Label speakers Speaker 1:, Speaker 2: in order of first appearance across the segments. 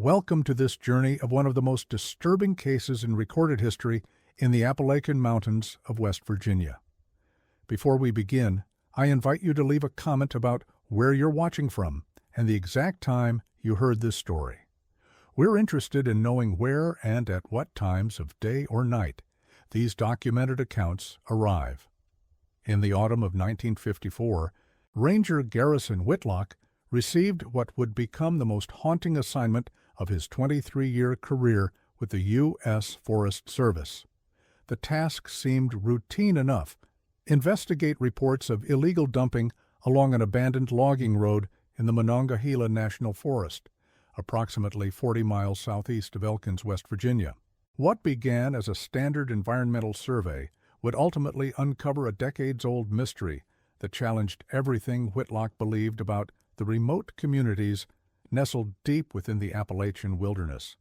Speaker 1: Welcome to this journey of one of the most disturbing cases in recorded history in the Appalachian Mountains of West Virginia. Before we begin, I invite you to leave a comment about where you're watching from and the exact time you heard this story. We're interested in knowing where and at what times of day or night these documented accounts arrive. In the autumn of 1954, Ranger Garrison Whitlock received what would become the most haunting assignment of his 23-year career with the U.S. Forest Service. The task seemed routine enough: investigate reports of illegal dumping along an abandoned logging road in the Monongahela National Forest, approximately 40 miles southeast of Elkins, West Virginia. What began as a standard environmental survey would ultimately uncover a decades-old mystery that challenged everything Whitlock believed about the remote communities nestled deep within the Appalachian wilderness.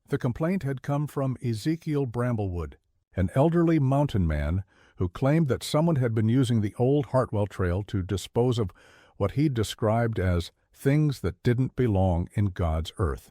Speaker 1: The complaint had come from Ezekiel Bramblewood, an elderly mountain man who claimed that someone had been using the old Hartwell Trail to dispose of what he described as things that didn't belong in God's earth.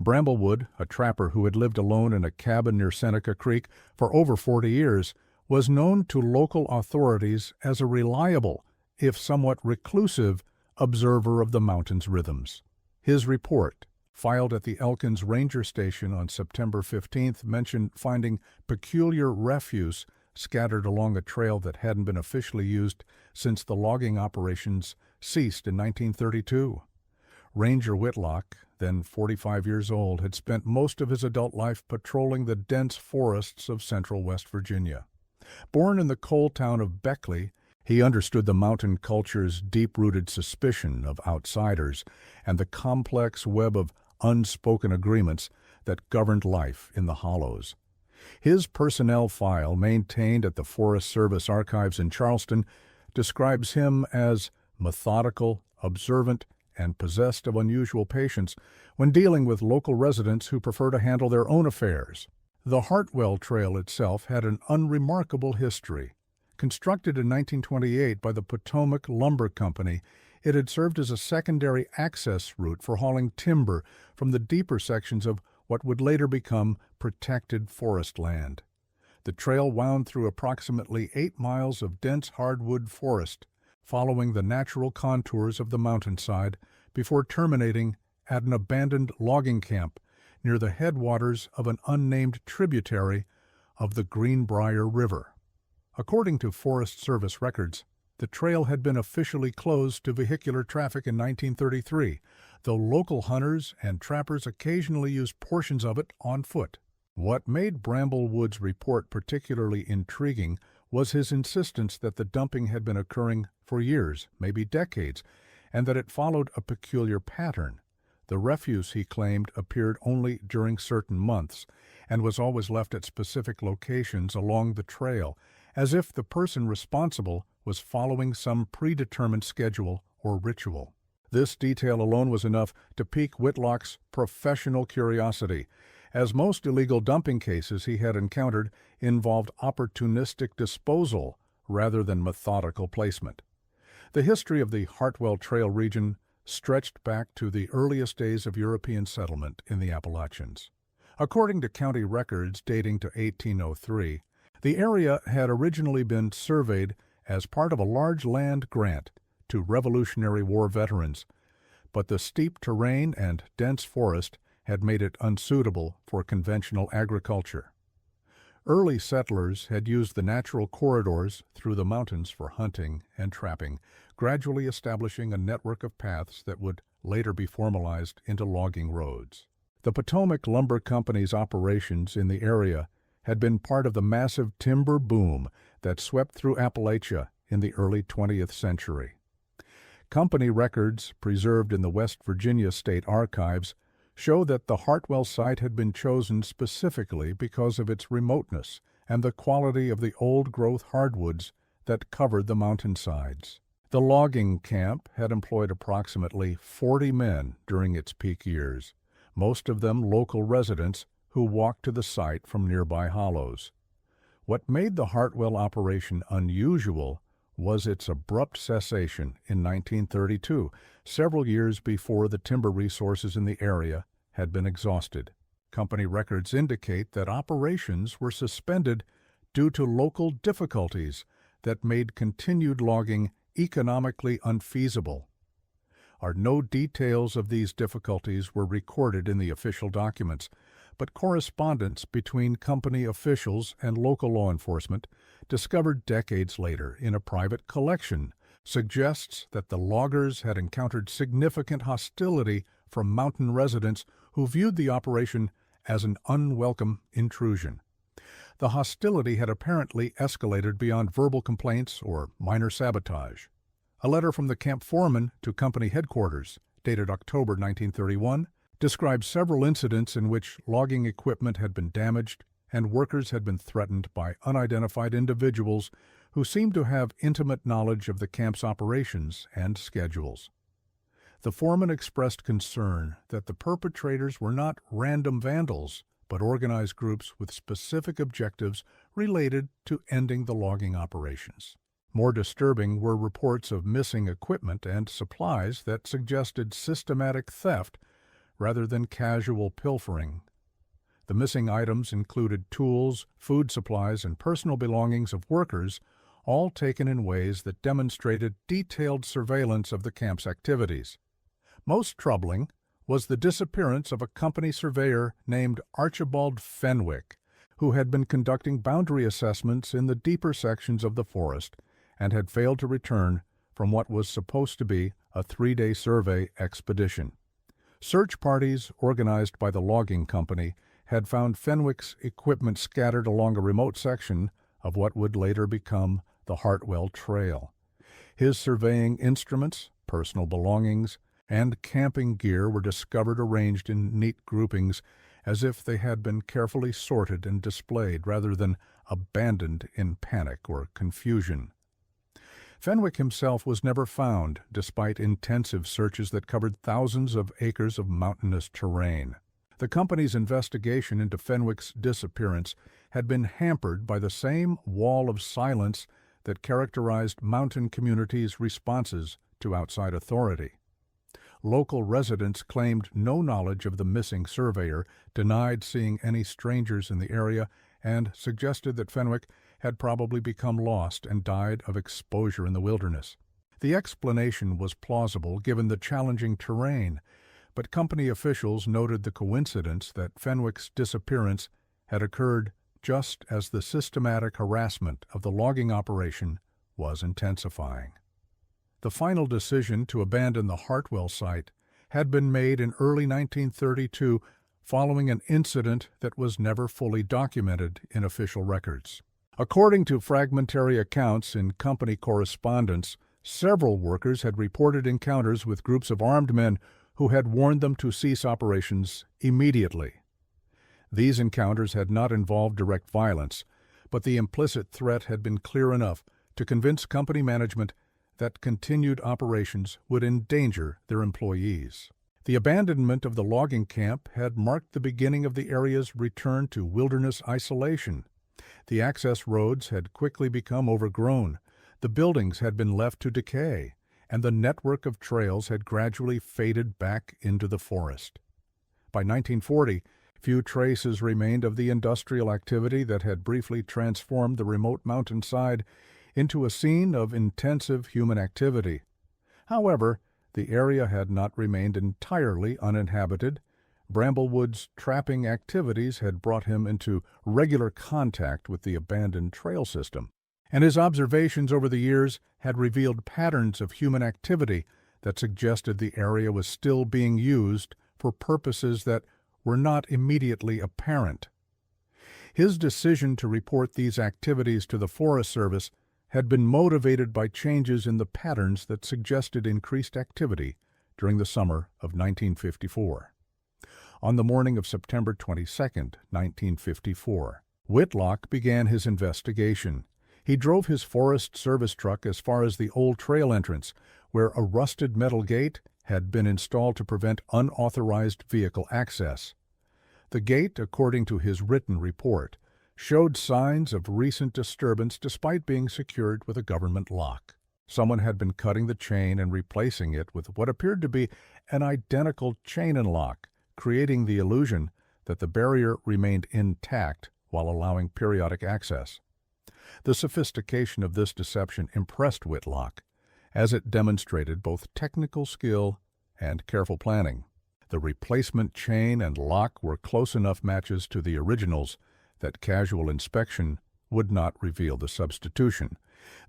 Speaker 1: Bramblewood, a trapper who had lived alone in a cabin near Seneca Creek for over 40 years, was known to local authorities as a reliable, if somewhat reclusive, observer of the mountain's rhythms. His report, filed at the Elkins Ranger Station on September 15th, mentioned finding peculiar refuse scattered along a trail that hadn't been officially used since the logging operations ceased in 1932. Ranger Whitlock, then 45 years old, had spent most of his adult life patrolling the dense forests of central West Virginia. Born in the coal town of Beckley, he understood the mountain culture's deep-rooted suspicion of outsiders and the complex web of unspoken agreements that governed life in the hollows. His personnel file, maintained at the Forest Service Archives in Charleston, describes him as methodical, observant, and possessed of unusual patience when dealing with local residents who prefer to handle their own affairs. The Hartwell Trail itself had an unremarkable history. Constructed in 1928 by the Potomac Lumber Company, it had served as a secondary access route for hauling timber from the deeper sections of what would later become protected forest land. The trail wound through approximately 8 miles of dense hardwood forest, following the natural contours of the mountainside before terminating at an abandoned logging camp near the headwaters of an unnamed tributary of the Greenbrier River. According to Forest Service records, the trail had been officially closed to vehicular traffic in 1933, though local hunters and trappers occasionally used portions of it on foot. What made Bramblewood's report particularly intriguing was his insistence that the dumping had been occurring for years, maybe decades, and that it followed a peculiar pattern. The refuse, he claimed, appeared only during certain months and was always left at specific locations along the trail, as if the person responsible was following some predetermined schedule or ritual. This detail alone was enough to pique Whitlock's professional curiosity, as most illegal dumping cases he had encountered involved opportunistic disposal rather than methodical placement. The history of the Hartwell Trail region stretched back to the earliest days of European settlement in the Appalachians. According to county records dating to 1803, the area had originally been surveyed as part of a large land grant to Revolutionary War veterans, but the steep terrain and dense forest had made it unsuitable for conventional agriculture. Early settlers had used the natural corridors through the mountains for hunting and trapping, gradually establishing a network of paths that would later be formalized into logging roads. The Potomac Lumber Company's operations in the area had been part of the massive timber boom that swept through Appalachia in the early 20th century. Company records preserved in the West Virginia State Archives show that the Hartwell site had been chosen specifically because of its remoteness and the quality of the old-growth hardwoods that covered the mountainsides. The logging camp had employed approximately 40 men during its peak years, most of them local residents who walked to the site from nearby hollows. What made the Hartwell operation unusual was its abrupt cessation in 1932, several years before the timber resources in the area had been exhausted. Company records indicate that operations were suspended due to local difficulties that made continued logging economically unfeasible. No details of these difficulties were recorded in the official documents, but correspondence between company officials and local law enforcement, discovered decades later in a private collection, suggests that the loggers had encountered significant hostility from mountain residents who viewed the operation as an unwelcome intrusion. The hostility had apparently escalated beyond verbal complaints or minor sabotage. A letter from the camp foreman to company headquarters, dated October 1931, describes several incidents in which logging equipment had been damaged and workers had been threatened by unidentified individuals who seemed to have intimate knowledge of the camp's operations and schedules. The foreman expressed concern that the perpetrators were not random vandals, but organized groups with specific objectives related to ending the logging operations. More disturbing were reports of missing equipment and supplies that suggested systematic theft rather than casual pilfering. The missing items included tools, food supplies, and personal belongings of workers, all taken in ways that demonstrated detailed surveillance of the camp's activities. Most troubling was the disappearance of a company surveyor named Archibald Fenwick, who had been conducting boundary assessments in the deeper sections of the forest and had failed to return from what was supposed to be a 3-day survey expedition. Search parties organized by the logging company had found Fenwick's equipment scattered along a remote section of what would later become the Hartwell Trail. His surveying instruments, personal belongings, and camping gear were discovered arranged in neat groupings as if they had been carefully sorted and displayed rather than abandoned in panic or confusion. Fenwick himself was never found, despite intensive searches that covered thousands of acres of mountainous terrain. The company's investigation into Fenwick's disappearance had been hampered by the same wall of silence that characterized mountain communities' responses to outside authority. Local residents claimed no knowledge of the missing surveyor, denied seeing any strangers in the area, and suggested that Fenwick had probably become lost and died of exposure in the wilderness. The explanation was plausible given the challenging terrain, but company officials noted the coincidence that Fenwick's disappearance had occurred just as the systematic harassment of the logging operation was intensifying. The final decision to abandon the Hartwell site had been made in early 1932 following an incident that was never fully documented in official records. According to fragmentary accounts in company correspondence, several workers had reported encounters with groups of armed men who had warned them to cease operations immediately. These encounters had not involved direct violence, but the implicit threat had been clear enough to convince company management that continued operations would endanger their employees. The abandonment of the logging camp had marked the beginning of the area's return to wilderness isolation. The access roads had quickly become overgrown, the buildings had been left to decay, and the network of trails had gradually faded back into the forest. By 1940, few traces remained of the industrial activity that had briefly transformed the remote mountainside into a scene of intensive human activity. However, the area had not remained entirely uninhabited. Bramblewood's trapping activities had brought him into regular contact with the abandoned trail system, and his observations over the years had revealed patterns of human activity that suggested the area was still being used for purposes that were not immediately apparent. His decision to report these activities to the Forest Service had been motivated by changes in the patterns that suggested increased activity during the summer of 1954. On the morning of September 22, 1954, Whitlock began his investigation. He drove his Forest Service truck as far as the old trail entrance, where a rusted metal gate had been installed to prevent unauthorized vehicle access. The gate, according to his written report, showed signs of recent disturbance despite being secured with a government lock. Someone had been cutting the chain and replacing it with what appeared to be an identical chain and lock, creating the illusion that the barrier remained intact while allowing periodic access. The sophistication of this deception impressed Whitlock, as it demonstrated both technical skill and careful planning. The replacement chain and lock were close enough matches to the originals that casual inspection would not reveal the substitution.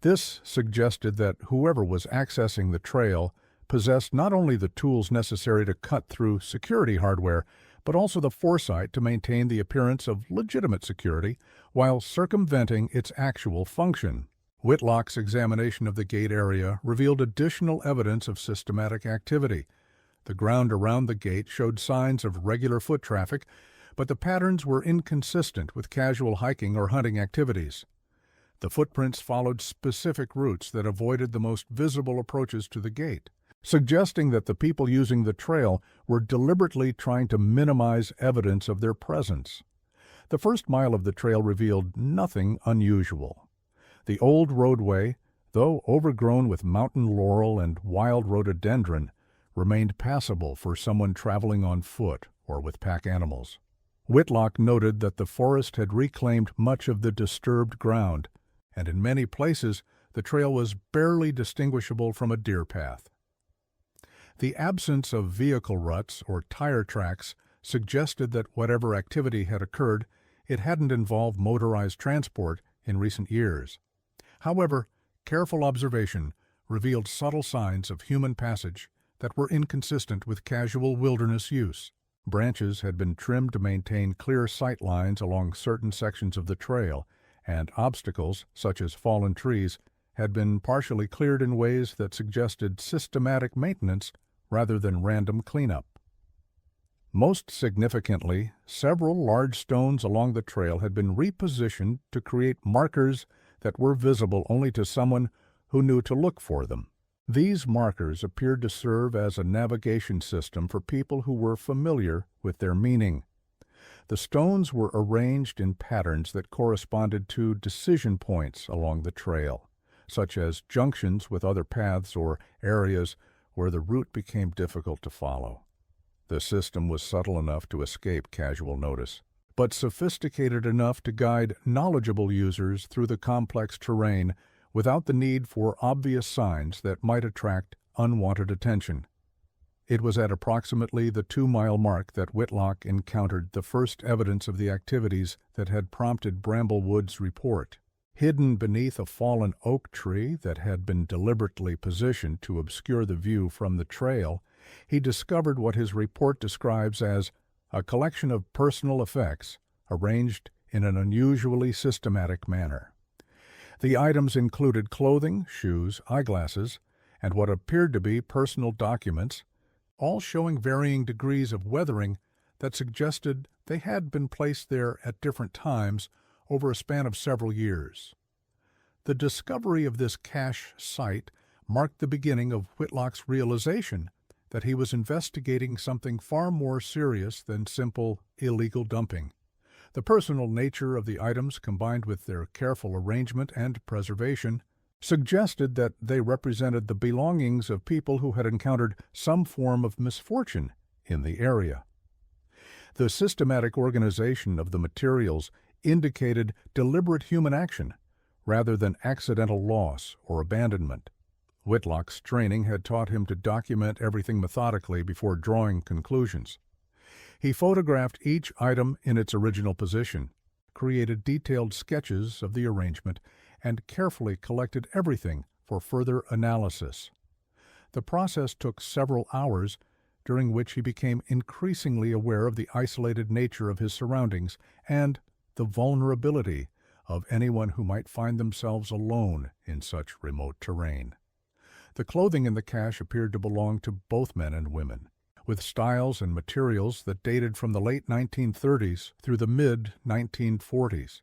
Speaker 1: This suggested that whoever was accessing the trail possessed not only the tools necessary to cut through security hardware, but also the foresight to maintain the appearance of legitimate security while circumventing its actual function. Whitlock's examination of the gate area revealed additional evidence of systematic activity. The ground around the gate showed signs of regular foot traffic, but the patterns were inconsistent with casual hiking or hunting activities. The footprints followed specific routes that avoided the most visible approaches to the gate, suggesting that the people using the trail were deliberately trying to minimize evidence of their presence. The first mile of the trail revealed nothing unusual. The old roadway, though overgrown with mountain laurel and wild rhododendron, remained passable for someone traveling on foot or with pack animals. Whitlock noted that the forest had reclaimed much of the disturbed ground, and in many places the trail was barely distinguishable from a deer path. The absence of vehicle ruts or tire tracks suggested that whatever activity had occurred, it hadn't involved motorized transport in recent years. However, careful observation revealed subtle signs of human passage that were inconsistent with casual wilderness use. Branches had been trimmed to maintain clear sight lines along certain sections of the trail, and obstacles, such as fallen trees, had been partially cleared in ways that suggested systematic maintenance rather than random cleanup. Most significantly, several large stones along the trail had been repositioned to create markers that were visible only to someone who knew to look for them. These markers appeared to serve as a navigation system for people who were familiar with their meaning. The stones were arranged in patterns that corresponded to decision points along the trail, such as junctions with other paths or areas where the route became difficult to follow. The system was subtle enough to escape casual notice, but sophisticated enough to guide knowledgeable users through the complex terrain without the need for obvious signs that might attract unwanted attention. It was at approximately the 2-mile mark that Whitlock encountered the first evidence of the activities that had prompted Bramblewood's report. Hidden beneath a fallen oak tree that had been deliberately positioned to obscure the view from the trail, he discovered what his report describes as a collection of personal effects arranged in an unusually systematic manner. The items included clothing, shoes, eyeglasses, and what appeared to be personal documents, all showing varying degrees of weathering that suggested they had been placed there at different times over a span of several years. The discovery of this cache site marked the beginning of Whitlock's realization that he was investigating something far more serious than simple illegal dumping. The personal nature of the items, combined with their careful arrangement and preservation, suggested that they represented the belongings of people who had encountered some form of misfortune in the area. The systematic organization of the materials indicated deliberate human action rather than accidental loss or abandonment. Whitlock's training had taught him to document everything methodically before drawing conclusions. He photographed each item in its original position, created detailed sketches of the arrangement, and carefully collected everything for further analysis. The process took several hours, during which he became increasingly aware of the isolated nature of his surroundings and the vulnerability of anyone who might find themselves alone in such remote terrain. The clothing in the cache appeared to belong to both men and women, with styles and materials that dated from the late 1930s through the mid-1940s.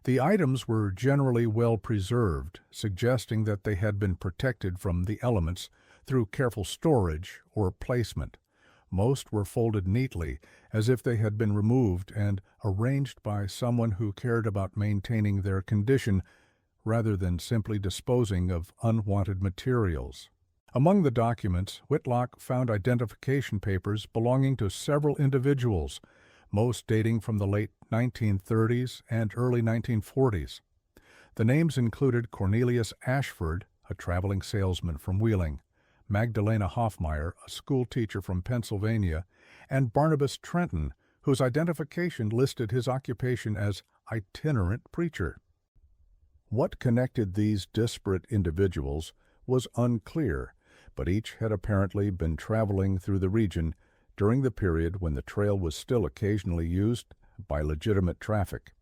Speaker 1: The items were generally well preserved, suggesting that they had been protected from the elements through careful storage or placement. Most were folded neatly, as if they had been removed and arranged by someone who cared about maintaining their condition rather than simply disposing of unwanted materials. Among the documents, Whitlock found identification papers belonging to several individuals, most dating from the late 1930s and early 1940s. The names included Cornelius Ashford, a traveling salesman from Wheeling, Magdalena Hoffmeyer, a school teacher from Pennsylvania, and Barnabas Trenton, whose identification listed his occupation as itinerant preacher. What connected these disparate individuals was unclear, but each had apparently been traveling through the region during the period when the trail was still occasionally used by legitimate traffic.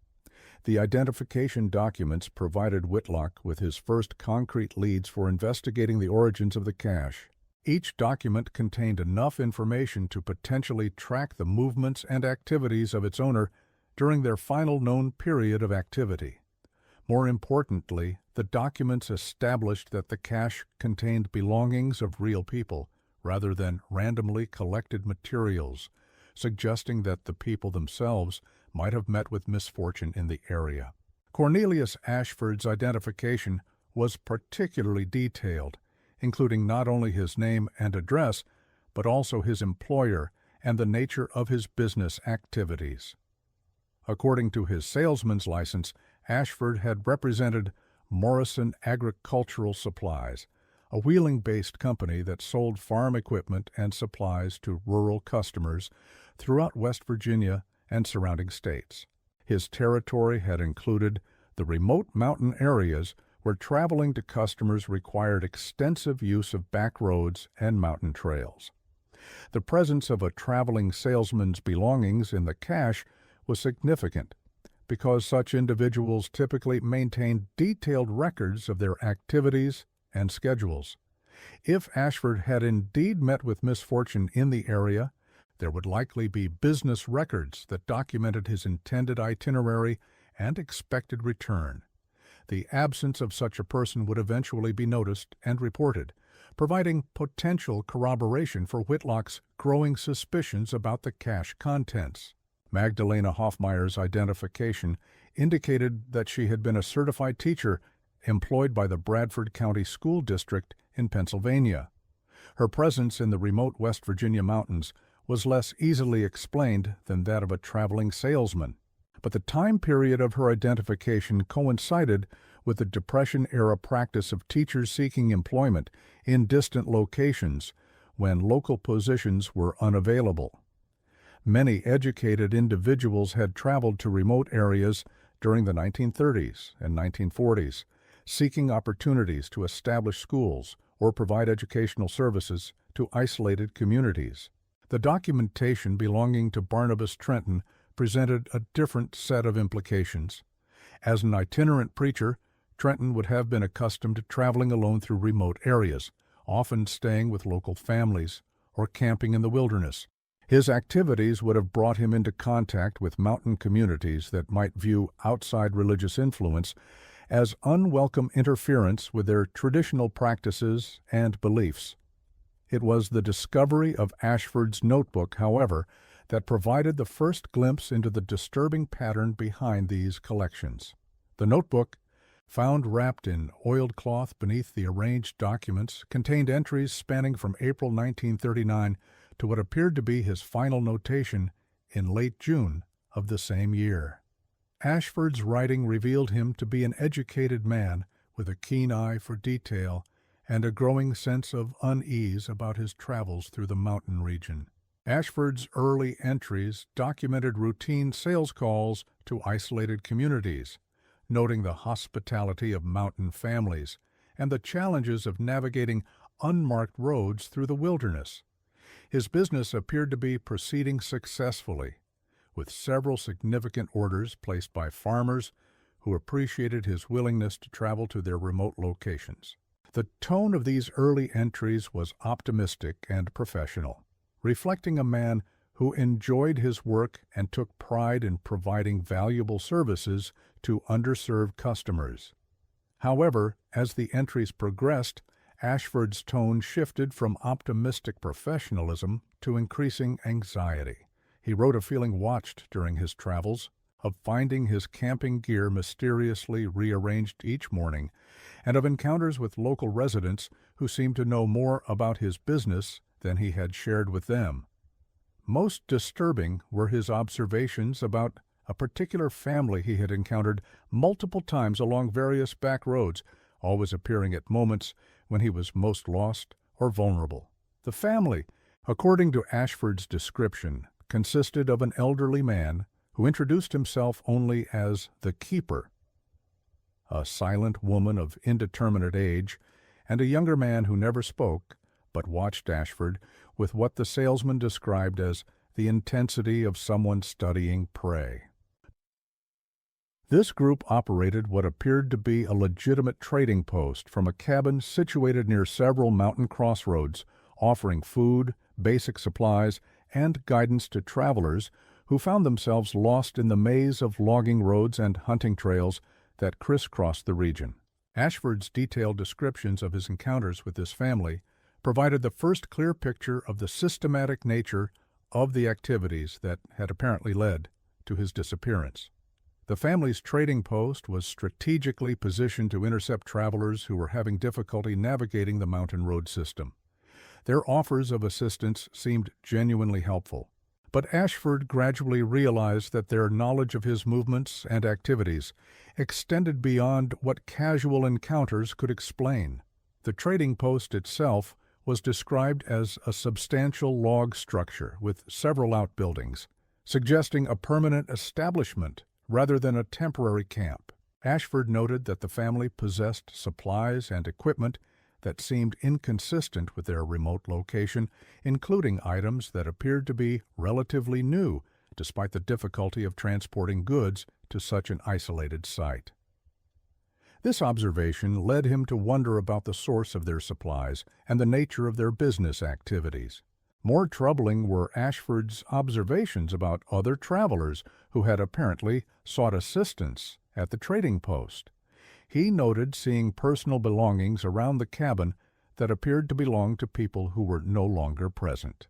Speaker 1: The identification documents provided Whitlock with his first concrete leads for investigating the origins of the cache. Each document contained enough information to potentially track the movements and activities of its owner during their final known period of activity. More importantly, the documents established that the cache contained belongings of real people rather than randomly collected materials, suggesting that the people themselves might have met with misfortune in the area. Cornelius Ashford's identification was particularly detailed, including not only his name and address, but also his employer and the nature of his business activities. According to his salesman's license, Ashford had represented Morrison Agricultural Supplies, a Wheeling-based company that sold farm equipment and supplies to rural customers throughout West Virginia and surrounding states. His territory had included the remote mountain areas where traveling to customers required extensive use of back roads and mountain trails. The presence of a traveling salesman's belongings in the cache was significant because such individuals typically maintained detailed records of their activities and schedules. If Ashford had indeed met with misfortune in the area, there would likely be business records that documented his intended itinerary and expected return. The absence of such a person would eventually be noticed and reported, providing potential corroboration for Whitlock's growing suspicions about the cache contents. Magdalena Hoffmeyer's identification indicated that she had been a certified teacher employed by the Bradford County School District in Pennsylvania. Her presence in the remote West Virginia mountains was less easily explained than that of a traveling salesman, but the time period of her identification coincided with the Depression-era practice of teachers seeking employment in distant locations when local positions were unavailable. Many educated individuals had traveled to remote areas during the 1930s and 1940s, seeking opportunities to establish schools or provide educational services to isolated communities. The documentation belonging to Barnabas Trenton presented a different set of implications. As an itinerant preacher, Trenton would have been accustomed to traveling alone through remote areas, often staying with local families or camping in the wilderness. His activities would have brought him into contact with mountain communities that might view outside religious influence as unwelcome interference with their traditional practices and beliefs. It was the discovery of Ashford's notebook, however, that provided the first glimpse into the disturbing pattern behind these collections. The notebook, found wrapped in oiled cloth beneath the arranged documents, contained entries spanning from April 1939 to what appeared to be his final notation in late June of the same year. Ashford's writing revealed him to be an educated man with a keen eye for detail and a growing sense of unease about his travels through the mountain region. Ashford's early entries documented routine sales calls to isolated communities, noting the hospitality of mountain families and the challenges of navigating unmarked roads through the wilderness. His business appeared to be proceeding successfully, with several significant orders placed by farmers who appreciated his willingness to travel to their remote locations. The tone of these early entries was optimistic and professional, reflecting a man who enjoyed his work and took pride in providing valuable services to underserved customers. However, as the entries progressed, Ashford's tone shifted from optimistic professionalism to increasing anxiety. He wrote of feeling watched during his travels, of finding his camping gear mysteriously rearranged each morning, and of encounters with local residents who seemed to know more about his business than he had shared with them. Most disturbing were his observations about a particular family he had encountered multiple times along various back roads, always appearing at moments when he was most lost or vulnerable. The family, according to Ashford's description, consisted of an elderly man who introduced himself only as the keeper, a silent woman of indeterminate age, and a younger man who never spoke but watched Ashford with what the salesman described as the intensity of someone studying prey. This group operated what appeared to be a legitimate trading post from a cabin situated near several mountain crossroads, offering food, basic supplies, and guidance to travelers who found themselves lost in the maze of logging roads and hunting trails that crisscrossed the region. Ashford's detailed descriptions of his encounters with this family provided the first clear picture of the systematic nature of the activities that had apparently led to his disappearance. The family's trading post was strategically positioned to intercept travelers who were having difficulty navigating the mountain road system. Their offers of assistance seemed genuinely helpful, but Ashford gradually realized that their knowledge of his movements and activities extended beyond what casual encounters could explain. The trading post itself was described as a substantial log structure with several outbuildings, suggesting a permanent establishment rather than a temporary camp. Ashford noted that the family possessed supplies and equipment that seemed inconsistent with their remote location, including items that appeared to be relatively new, despite the difficulty of transporting goods to such an isolated site. This observation led him to wonder about the source of their supplies and the nature of their business activities. More troubling were Ashford's observations about other travelers who had apparently sought assistance at the trading post. He noted seeing personal belongings around the cabin that appeared to belong to people who were no longer present.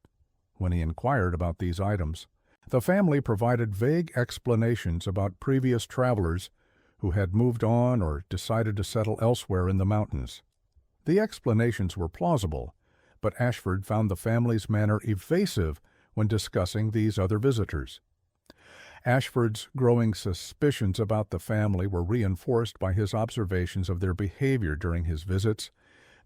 Speaker 1: When he inquired about these items, the family provided vague explanations about previous travelers who had moved on or decided to settle elsewhere in the mountains. The explanations were plausible, but Ashford found the family's manner evasive when discussing these other visitors. Ashford's growing suspicions about the family were reinforced by his observations of their behavior during his visits.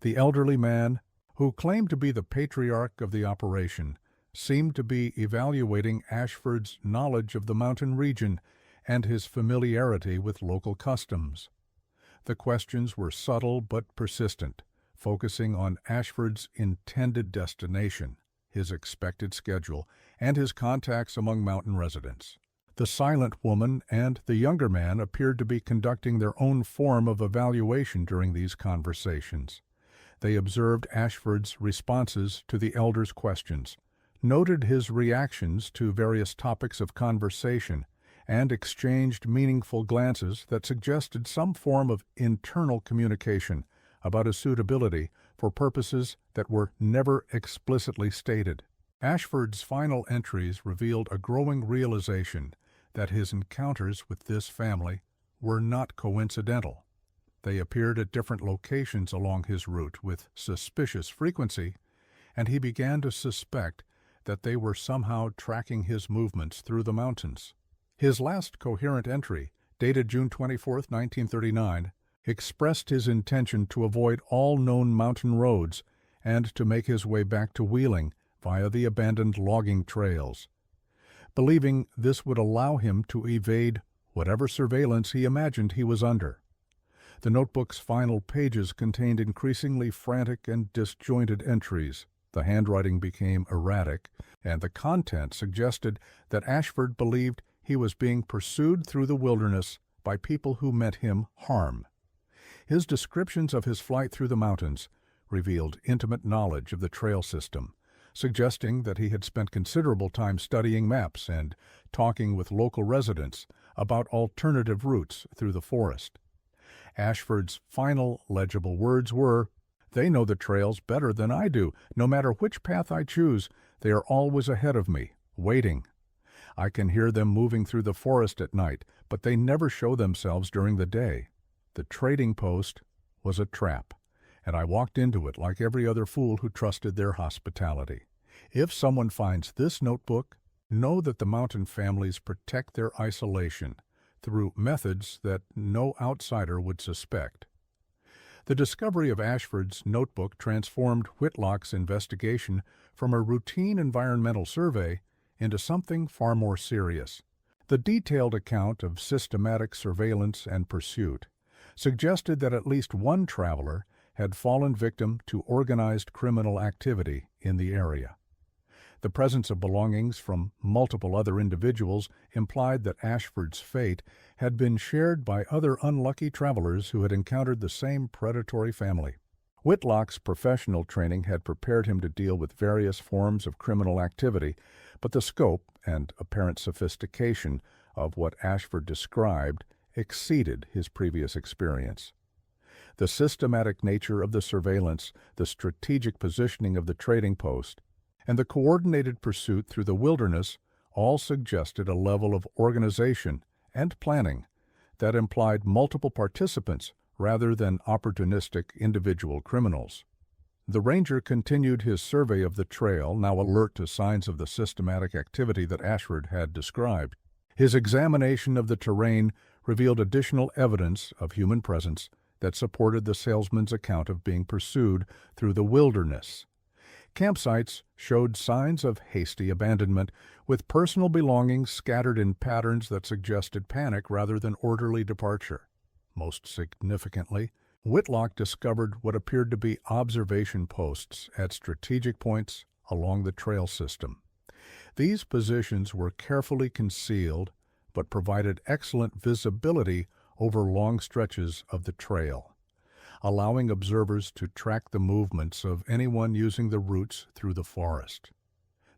Speaker 1: The elderly man, who claimed to be the patriarch of the operation, seemed to be evaluating Ashford's knowledge of the mountain region and his familiarity with local customs. The questions were subtle but persistent, focusing on Ashford's intended destination, his expected schedule, and his contacts among mountain residents. The silent woman and the younger man appeared to be conducting their own form of evaluation during these conversations. They observed Ashford's responses to the elder's questions, noted his reactions to various topics of conversation, and exchanged meaningful glances that suggested some form of internal communication about his suitability for purposes that were never explicitly stated. Ashford's final entries revealed a growing realization that his encounters with this family were not coincidental. They appeared at different locations along his route with suspicious frequency, and he began to suspect that they were somehow tracking his movements through the mountains. His last coherent entry, dated June 24, 1939, expressed his intention to avoid all known mountain roads and to make his way back to Wheeling via the abandoned logging trails, believing this would allow him to evade whatever surveillance he imagined he was under. The notebook's final pages contained increasingly frantic and disjointed entries. The handwriting became erratic, and the content suggested that Ashford believed he was being pursued through the wilderness by people who meant him harm. His descriptions of his flight through the mountains revealed intimate knowledge of the trail system, suggesting that he had spent considerable time studying maps and talking with local residents about alternative routes through the forest. Ashford's final legible words were, "They know the trails better than I do. No matter which path I choose, they are always ahead of me, waiting. I can hear them moving through the forest at night, but they never show themselves during the day." The trading post was a trap, and I walked into it like every other fool who trusted their hospitality. If someone finds this notebook, know that the Mountain families protect their isolation through methods that no outsider would suspect. The discovery of Ashford's notebook transformed Whitlock's investigation from a routine environmental survey into something far more serious. The detailed account of systematic surveillance and pursuit suggested that at least one traveler had fallen victim to organized criminal activity in the area. The presence of belongings from multiple other individuals implied that Ashford's fate had been shared by other unlucky travelers who had encountered the same predatory family. Whitlock's professional training had prepared him to deal with various forms of criminal activity, but the scope and apparent sophistication of what Ashford described exceeded his previous experience. The systematic nature of the surveillance, the strategic positioning of the trading post, and the coordinated pursuit through the wilderness all suggested a level of organization and planning that implied multiple participants rather than opportunistic individual criminals. The ranger continued his survey of the trail, now alert to signs of the systematic activity that Ashford had described. His examination of the terrain revealed additional evidence of human presence that supported the salesman's account of being pursued through the wilderness. Campsites showed signs of hasty abandonment, with personal belongings scattered in patterns that suggested panic rather than orderly departure. Most significantly, Whitlock discovered what appeared to be observation posts at strategic points along the trail system. These positions were carefully concealed but provided excellent visibility over long stretches of the trail, allowing observers to track the movements of anyone using the routes through the forest.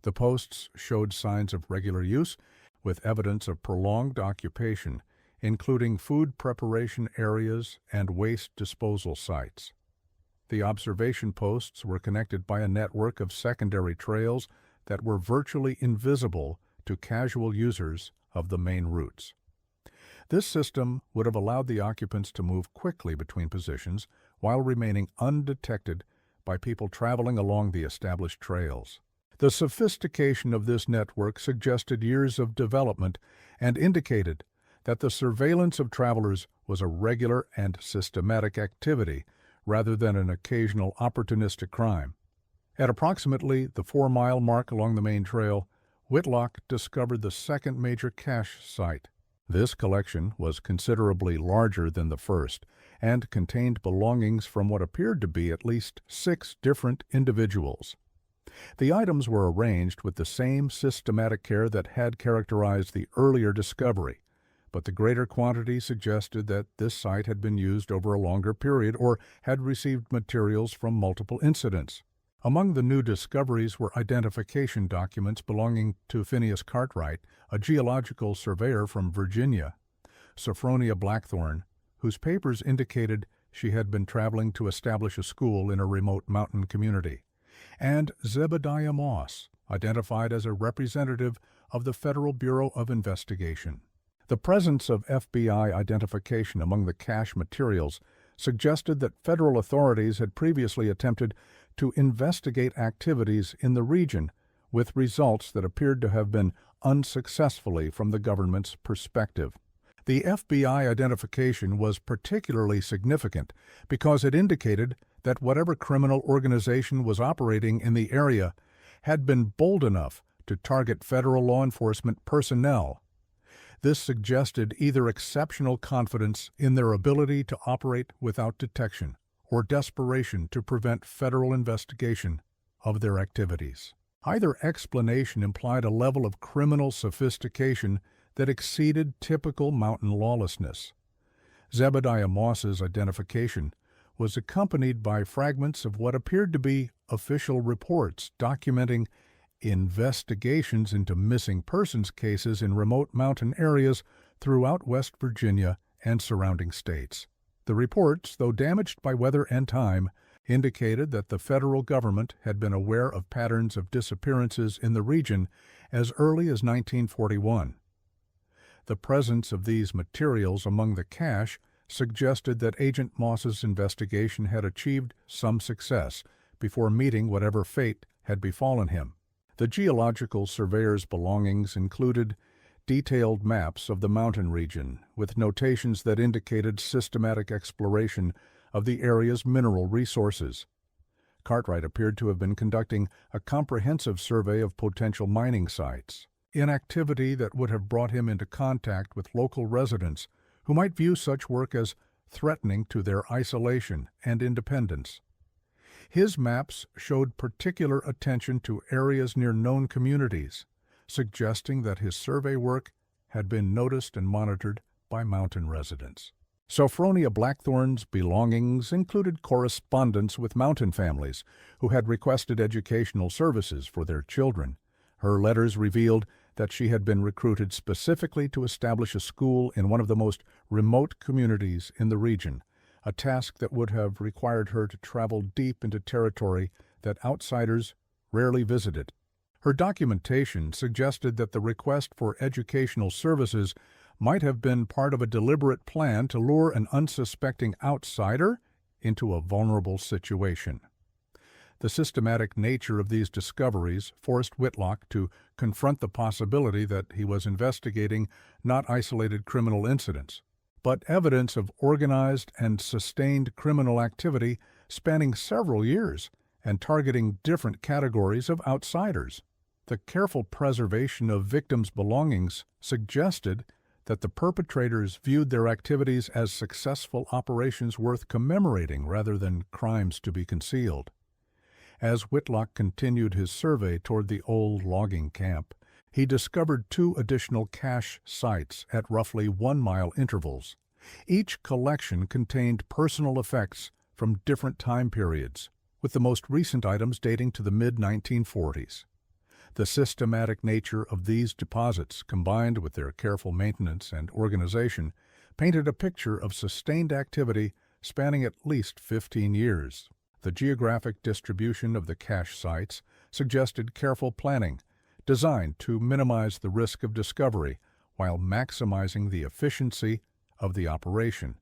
Speaker 1: The posts showed signs of regular use, with evidence of prolonged occupation, including food preparation areas and waste disposal sites. The observation posts were connected by a network of secondary trails that were virtually invisible to casual users of the main routes. This system would have allowed the occupants to move quickly between positions while remaining undetected by people traveling along the established trails. The sophistication of this network suggested years of development and indicated that the surveillance of travelers was a regular and systematic activity rather than an occasional opportunistic crime. At approximately the 4-mile mark along the main trail, Whitlock discovered the second major cache site. This collection was considerably larger than the first and contained belongings from what appeared to be at least 6 different individuals. The items were arranged with the same systematic care that had characterized the earlier discovery, but the greater quantity suggested that this site had been used over a longer period or had received materials from multiple incidents. Among the new discoveries were identification documents belonging to Phineas Cartwright, a geological surveyor from Virginia, Sophronia Blackthorne, whose papers indicated she had been traveling to establish a school in a remote mountain community, and Zebediah Moss, identified as a representative of the Federal Bureau of Investigation. The presence of FBI identification among the cache materials suggested that federal authorities had previously attempted to investigate activities in the region with results that appeared to have been unsuccessfully from the government's perspective. The FBI identification was particularly significant because it indicated that whatever criminal organization was operating in the area had been bold enough to target federal law enforcement personnel. This suggested either exceptional confidence in their ability to operate without detection or desperation to prevent federal investigation of their activities. Either explanation implied a level of criminal sophistication that exceeded typical mountain lawlessness. Zebediah Moss's identification was accompanied by fragments of what appeared to be official reports documenting investigations into missing persons cases in remote mountain areas throughout West Virginia and surrounding states. The reports, though damaged by weather and time, indicated that the federal government had been aware of patterns of disappearances in the region as early as 1941. The presence of these materials among the cache suggested that Agent Moss's investigation had achieved some success before meeting whatever fate had befallen him. The geological surveyor's belongings included detailed maps of the mountain region with notations that indicated systematic exploration of the area's mineral resources. Cartwright appeared to have been conducting a comprehensive survey of potential mining sites, an activity that would have brought him into contact with local residents who might view such work as threatening to their isolation and independence. His maps showed particular attention to areas near known communities, suggesting that his survey work had been noticed and monitored by mountain residents. Sophronia Blackthorne's belongings included correspondence with mountain families who had requested educational services for their children. Her letters revealed that she had been recruited specifically to establish a school in one of the most remote communities in the region, a task that would have required her to travel deep into territory that outsiders rarely visited. Her documentation suggested that the request for educational services might have been part of a deliberate plan to lure an unsuspecting outsider into a vulnerable situation. The systematic nature of these discoveries forced Whitlock to confront the possibility that he was investigating not isolated criminal incidents, but evidence of organized and sustained criminal activity spanning several years and targeting different categories of outsiders. The careful preservation of victims' belongings suggested that the perpetrators viewed their activities as successful operations worth commemorating rather than crimes to be concealed. As Whitlock continued his survey toward the old logging camp, he discovered 2 additional cache sites at roughly 1-mile intervals. Each collection contained personal effects from different time periods, with the most recent items dating to the mid-1940s. The systematic nature of these deposits, combined with their careful maintenance and organization, painted a picture of sustained activity spanning at least 15 years. The geographic distribution of the cache sites suggested careful planning, designed to minimize the risk of discovery while maximizing the efficiency of the operation.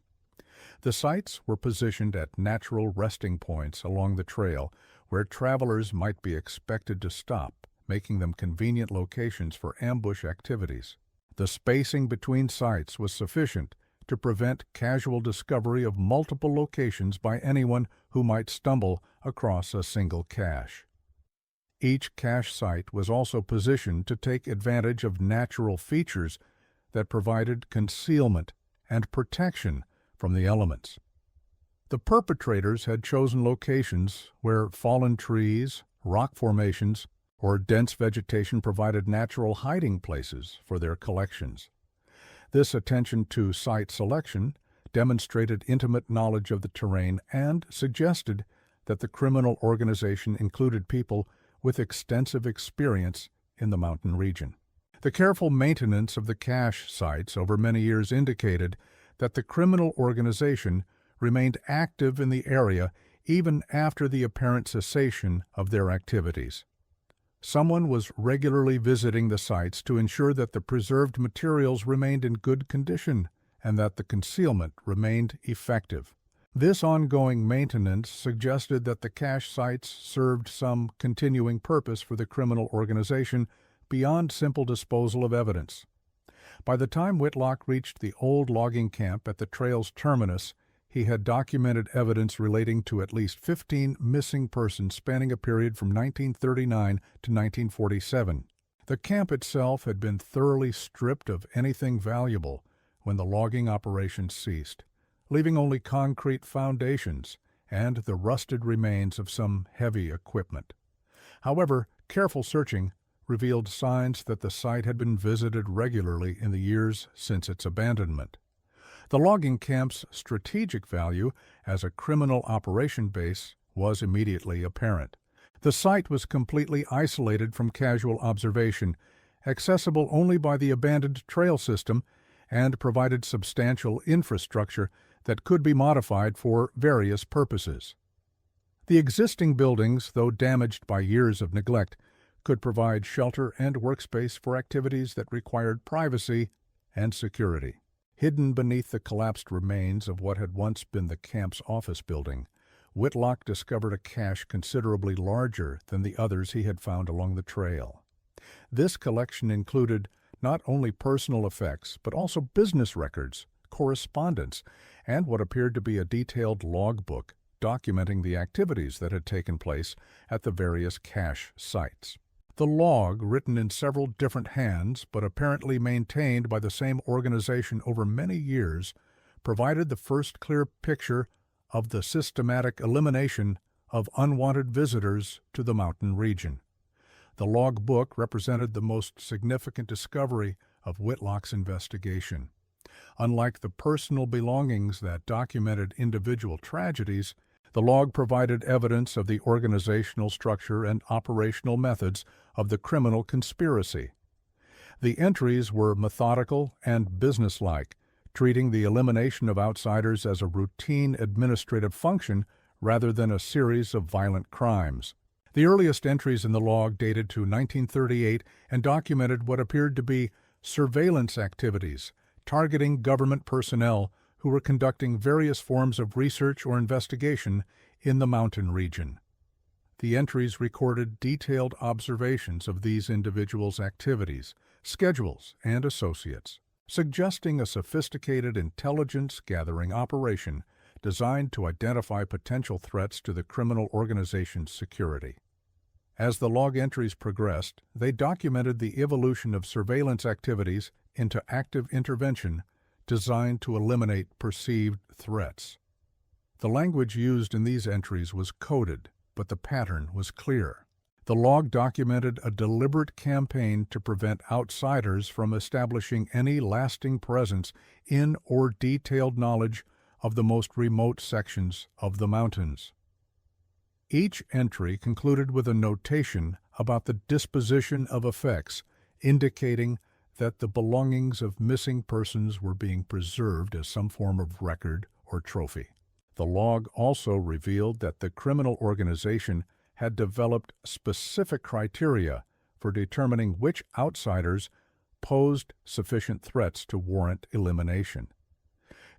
Speaker 1: The sites were positioned at natural resting points along the trail where travelers might be expected to stop, making them convenient locations for ambush activities. The spacing between sites was sufficient to prevent casual discovery of multiple locations by anyone who might stumble across a single cache. Each cache site was also positioned to take advantage of natural features that provided concealment and protection from the elements. The perpetrators had chosen locations where fallen trees, rock formations, or dense vegetation provided natural hiding places for their collections. This attention to site selection demonstrated intimate knowledge of the terrain and suggested that the criminal organization included people with extensive experience in the mountain region. The careful maintenance of the cache sites over many years indicated that the criminal organization remained active in the area even after the apparent cessation of their activities. Someone was regularly visiting the sites to ensure that the preserved materials remained in good condition and that the concealment remained effective. This ongoing maintenance suggested that the cache sites served some continuing purpose for the criminal organization beyond simple disposal of evidence. By the time Whitlock reached the old logging camp at the trail's terminus, he had documented evidence relating to at least 15 missing persons spanning a period from 1939 to 1947. The camp itself had been thoroughly stripped of anything valuable when the logging operations ceased, leaving only concrete foundations and the rusted remains of some heavy equipment. However, careful searching revealed signs that the site had been visited regularly in the years since its abandonment. The logging camp's strategic value as a criminal operation base was immediately apparent. The site was completely isolated from casual observation, accessible only by the abandoned trail system, and provided substantial infrastructure that could be modified for various purposes. The existing buildings, though damaged by years of neglect, could provide shelter and workspace for activities that required privacy and security. Hidden beneath the collapsed remains of what had once been the camp's office building, Whitlock discovered a cache considerably larger than the others he had found along the trail. This collection included not only personal effects, but also business records, correspondence, and what appeared to be a detailed logbook documenting the activities that had taken place at the various cache sites. The log, written in several different hands but apparently maintained by the same organization over many years, provided the first clear picture of the systematic elimination of unwanted visitors to the mountain region. The log book represented the most significant discovery of Whitlock's investigation. Unlike the personal belongings that documented individual tragedies, the log provided evidence of the organizational structure and operational methods of the criminal conspiracy. The entries were methodical and businesslike, treating the elimination of outsiders as a routine administrative function rather than a series of violent crimes. The earliest entries in the log dated to 1938 and documented what appeared to be surveillance activities targeting government personnel who were conducting various forms of research or investigation in the mountain region. The entries recorded detailed observations of these individuals' activities, schedules, and associates, suggesting a sophisticated intelligence-gathering operation designed to identify potential threats to the criminal organization's security. As the log entries progressed, they documented the evolution of surveillance activities into active intervention designed to eliminate perceived threats. The language used in these entries was coded, but the pattern was clear. The log documented a deliberate campaign to prevent outsiders from establishing any lasting presence in or detailed knowledge of the most remote sections of the mountains. Each entry concluded with a notation about the disposition of effects, indicating that the belongings of missing persons were being preserved as some form of record or trophy. The log also revealed that the criminal organization had developed specific criteria for determining which outsiders posed sufficient threats to warrant elimination.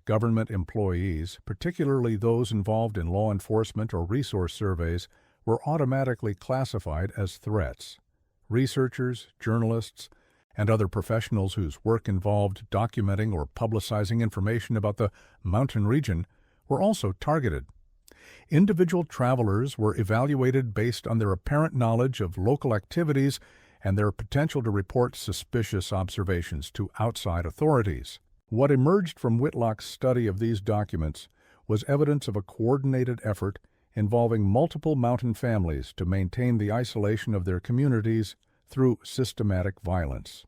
Speaker 1: Government employees, particularly those involved in law enforcement or resource surveys, were automatically classified as threats. Researchers, journalists, and other professionals whose work involved documenting or publicizing information about the mountain region were also targeted. Individual travelers were evaluated based on their apparent knowledge of local activities and their potential to report suspicious observations to outside authorities. What emerged from Whitlock's study of these documents was evidence of a coordinated effort involving multiple mountain families to maintain the isolation of their communities through systematic violence.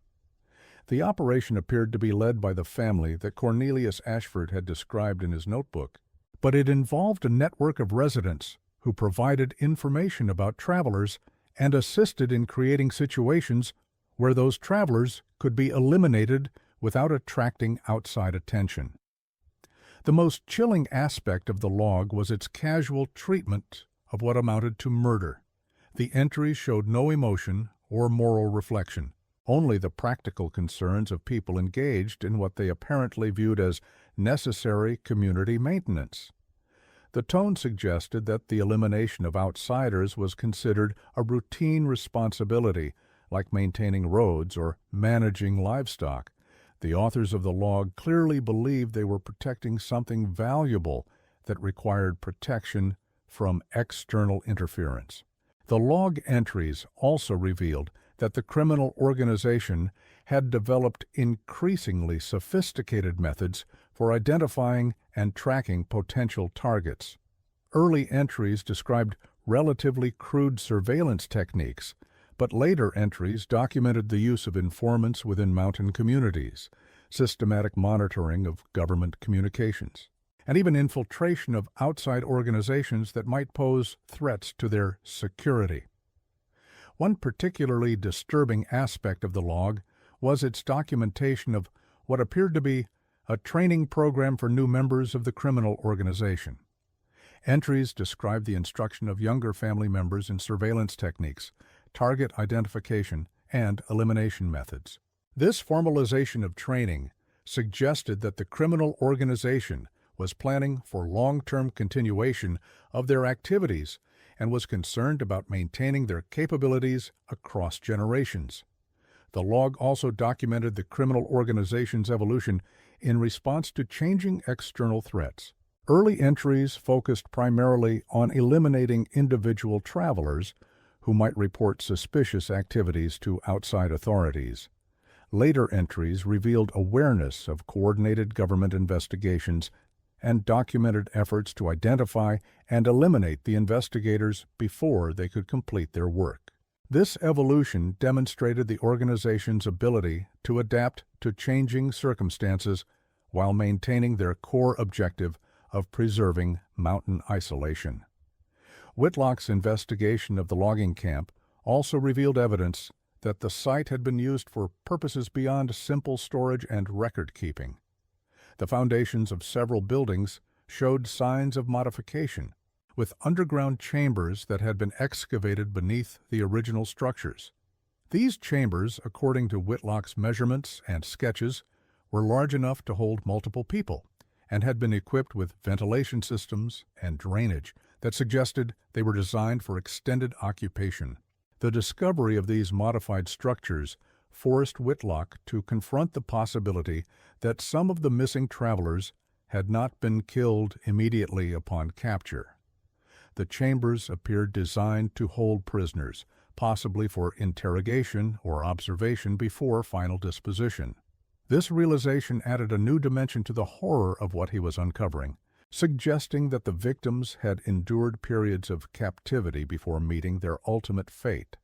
Speaker 1: The operation appeared to be led by the family that Cornelius Ashford had described in his notebook, but it involved a network of residents who provided information about travelers and assisted in creating situations where those travelers could be eliminated without attracting outside attention. The most chilling aspect of the log was its casual treatment of what amounted to murder. The entries showed no emotion or moral reflection, only the practical concerns of people engaged in what they apparently viewed as necessary community maintenance. The tone suggested that the elimination of outsiders was considered a routine responsibility, like maintaining roads or managing livestock. The authors of the log clearly believed they were protecting something valuable that required protection from external interference. The log entries also revealed that the criminal organization had developed increasingly sophisticated methods for identifying and tracking potential targets. Early entries described relatively crude surveillance techniques, but later entries documented the use of informants within mountain communities, systematic monitoring of government communications, and even infiltration of outside organizations that might pose threats to their security. One particularly disturbing aspect of the log was its documentation of what appeared to be a training program for new members of the criminal organization. Entries described the instruction of younger family members in surveillance techniques, target identification, and elimination methods. This formalization of training suggested that the criminal organization was planning for long-term continuation of their activities and was concerned about maintaining their capabilities across generations. The log also documented the criminal organization's evolution in response to changing external threats. Early entries focused primarily on eliminating individual travelers who might report suspicious activities to outside authorities. Later entries revealed awareness of coordinated government investigations and documented efforts to identify and eliminate the investigators before they could complete their work. This evolution demonstrated the organization's ability to adapt to changing circumstances while maintaining their core objective of preserving mountain isolation. Whitlock's investigation of the logging camp also revealed evidence that the site had been used for purposes beyond simple storage and record-keeping. The foundations of several buildings showed signs of modification, with underground chambers that had been excavated beneath the original structures. These chambers, according to Whitlock's measurements and sketches, were large enough to hold multiple people and had been equipped with ventilation systems and drainage that suggested they were designed for extended occupation. The discovery of these modified structures forced Whitlock to confront the possibility that some of the missing travelers had not been killed immediately upon capture. The chambers appeared designed to hold prisoners, possibly for interrogation or observation before final disposition. This realization added a new dimension to the horror of what he was uncovering, suggesting that the victims had endured periods of captivity before meeting their ultimate fate.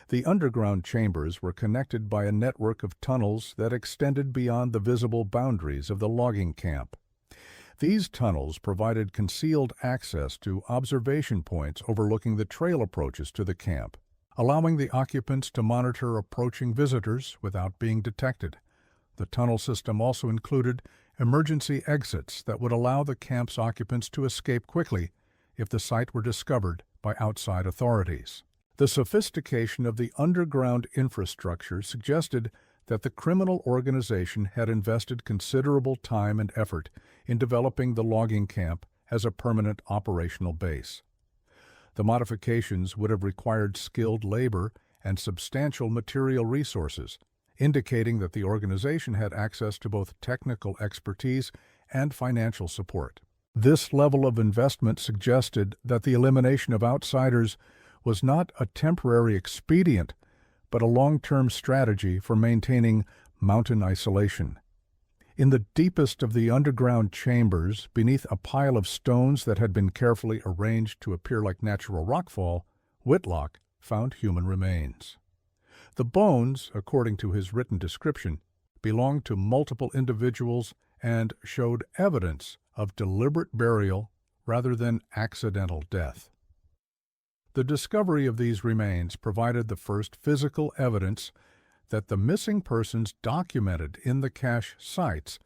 Speaker 1: The underground chambers were connected by a network of tunnels that extended beyond the visible boundaries of the logging camp. These tunnels provided concealed access to observation points overlooking the trail approaches to the camp, allowing the occupants to monitor approaching visitors without being detected. The tunnel system also included emergency exits that would allow the camp's occupants to escape quickly if the site were discovered by outside authorities. The sophistication of the underground infrastructure suggested that the criminal organization had invested considerable time and effort in developing the logging camp as a permanent operational base. The modifications would have required skilled labor and substantial material resources, indicating that the organization had access to both technical expertise and financial support. This level of investment suggested that the elimination of outsiders was not a temporary expedient, but a long-term strategy for maintaining mountain isolation. In the deepest of the underground chambers, beneath a pile of stones that had been carefully arranged to appear like natural rockfall, Whitlock found human remains. The bones, according to his written description, belonged to multiple individuals and showed evidence of deliberate burial rather than accidental death. The discovery of these remains provided the first physical evidence that the missing persons documented in the cache sites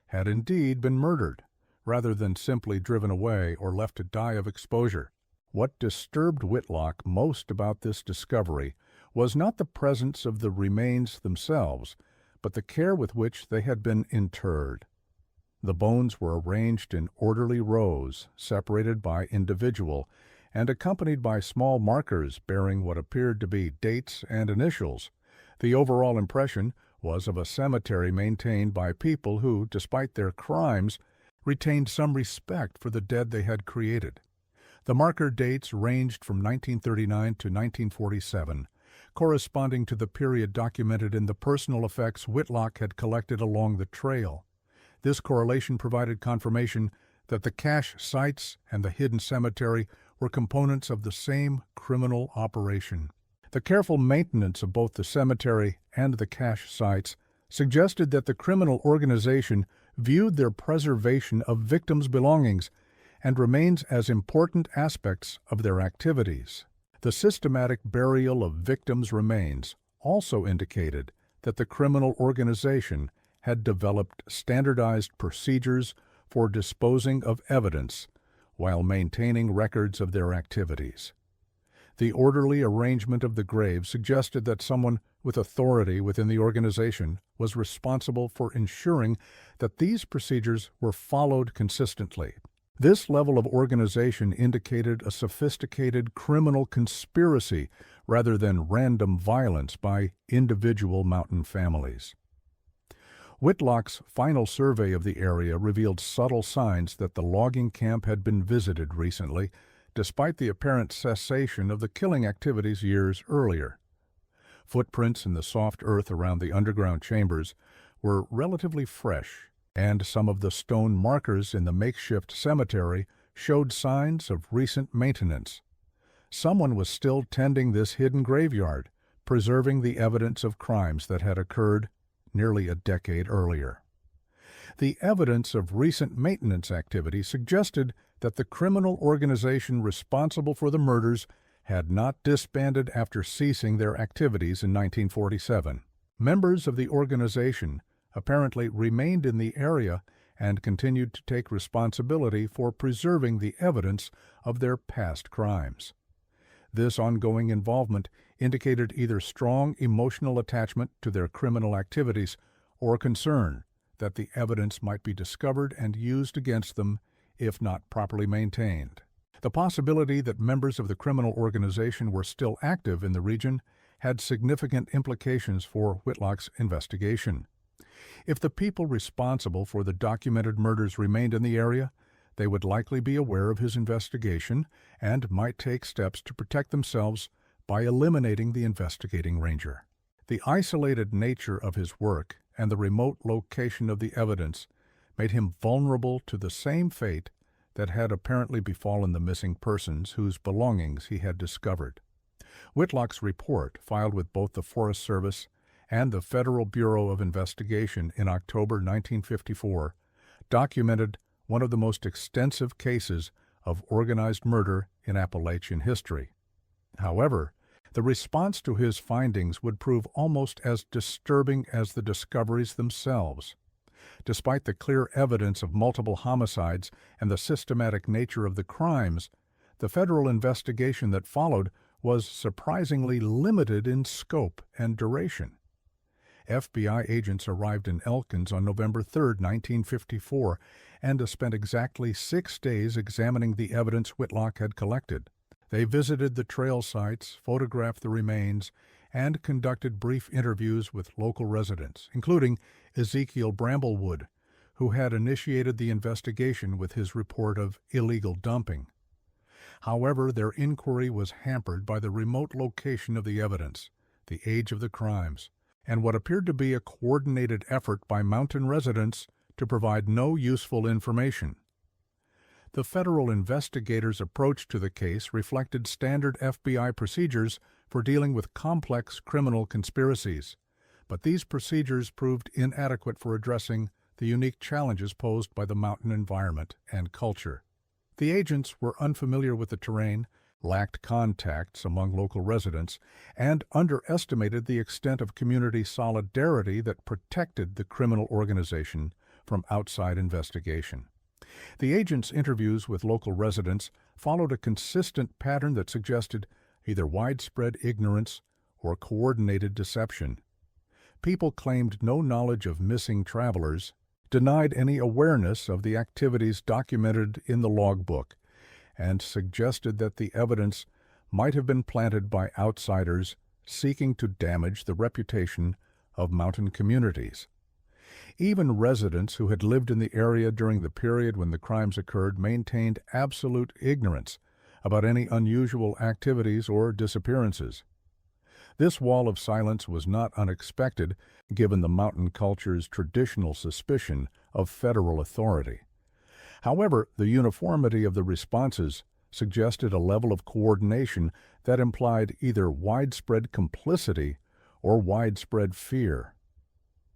Speaker 1: had indeed been murdered, rather than simply driven away or left to die of exposure. What disturbed Whitlock most about this discovery was not the presence of the remains themselves, but the care with which they had been interred. The bones were arranged in orderly rows, separated by individual, and accompanied by small markers bearing what appeared to be dates and initials. The overall impression was of a cemetery maintained by people who, despite their crimes, retained some respect for the dead they had created. The marker dates ranged from 1939 to 1947, corresponding to the period documented in the personal effects Whitlock had collected along the trail. This correlation provided confirmation that the cache sites and the hidden cemetery were components of the same criminal operation. The careful maintenance of both the cemetery and the cache sites suggested that the criminal organization viewed their preservation of victims' belongings and remains as important aspects of their activities. The systematic burial of victims' remains also indicated that the criminal organization had developed standardized procedures for disposing of evidence while maintaining records of their activities. The orderly arrangement of the graves suggested that someone with authority within the organization was responsible for ensuring that these procedures were followed consistently. This level of organization indicated a sophisticated criminal conspiracy rather than random violence by individual mountain families. Whitlock's final survey of the area revealed subtle signs that the logging camp had been visited recently, despite the apparent cessation of the killing activities years earlier. Footprints in the soft earth around the underground chambers were relatively fresh, and some of the stone markers in the makeshift cemetery showed signs of recent maintenance. Someone was still tending this hidden graveyard, preserving the evidence of crimes that had occurred nearly a decade earlier. The evidence of recent maintenance activity suggested that the criminal organization responsible for the murders had not disbanded after ceasing their activities in 1947. Members of the organization apparently remained in the area and continued to take responsibility for preserving the evidence of their past crimes. This ongoing involvement indicated either strong emotional attachment to their criminal activities or concern that the evidence might be discovered and used against them if not properly maintained. The possibility that members of the criminal organization were still active in the region had significant implications for Whitlock's investigation. If the people responsible for the documented murders remained in the area, they would likely be aware of his investigation and might take steps to protect themselves by eliminating the investigating ranger. The isolated nature of his work and the remote location of the evidence made him vulnerable to the same fate that had apparently befallen the missing persons whose belongings he had discovered. Whitlock's report, filed with both the Forest Service and the Federal Bureau of Investigation in October 1954, documented one of the most extensive cases of organized murder in Appalachian history. However, the response to his findings would prove almost as disturbing as the discoveries themselves. Despite the clear evidence of multiple homicides and the systematic nature of the crimes, the federal investigation that followed was surprisingly limited in scope and duration. FBI agents arrived in Elkins on November 3, 1954, and spent exactly 6 days examining the evidence Whitlock had collected. They visited the trail sites, photographed the remains, and conducted brief interviews with local residents, including Ezekiel Bramblewood, who had initiated the investigation with his report of illegal dumping. However, their inquiry was hampered by the remote location of the evidence, the age of the crimes, and what appeared to be a coordinated effort by mountain residents to provide no useful information. The federal investigators' approach to the case reflected standard FBI procedures for dealing with complex criminal conspiracies, but these procedures proved inadequate for addressing the unique challenges posed by the mountain environment and culture. The agents were unfamiliar with the terrain, lacked contacts among local residents, and underestimated the extent of community solidarity that protected the criminal organization from outside investigation. The agents' interviews with local residents followed a consistent pattern that suggested either widespread ignorance or coordinated deception. People claimed no knowledge of missing travelers, denied any awareness of the activities documented in the logbook, and suggested that the evidence might have been planted by outsiders seeking to damage the reputation of mountain communities. Even residents who had lived in the area during the period when the crimes occurred maintained absolute ignorance about any unusual activities or disappearances. This wall of silence was not unexpected, given the mountain culture's traditional suspicion of federal authority. However, the uniformity of the responses suggested a level of coordination that implied either widespread complicity or widespread fear.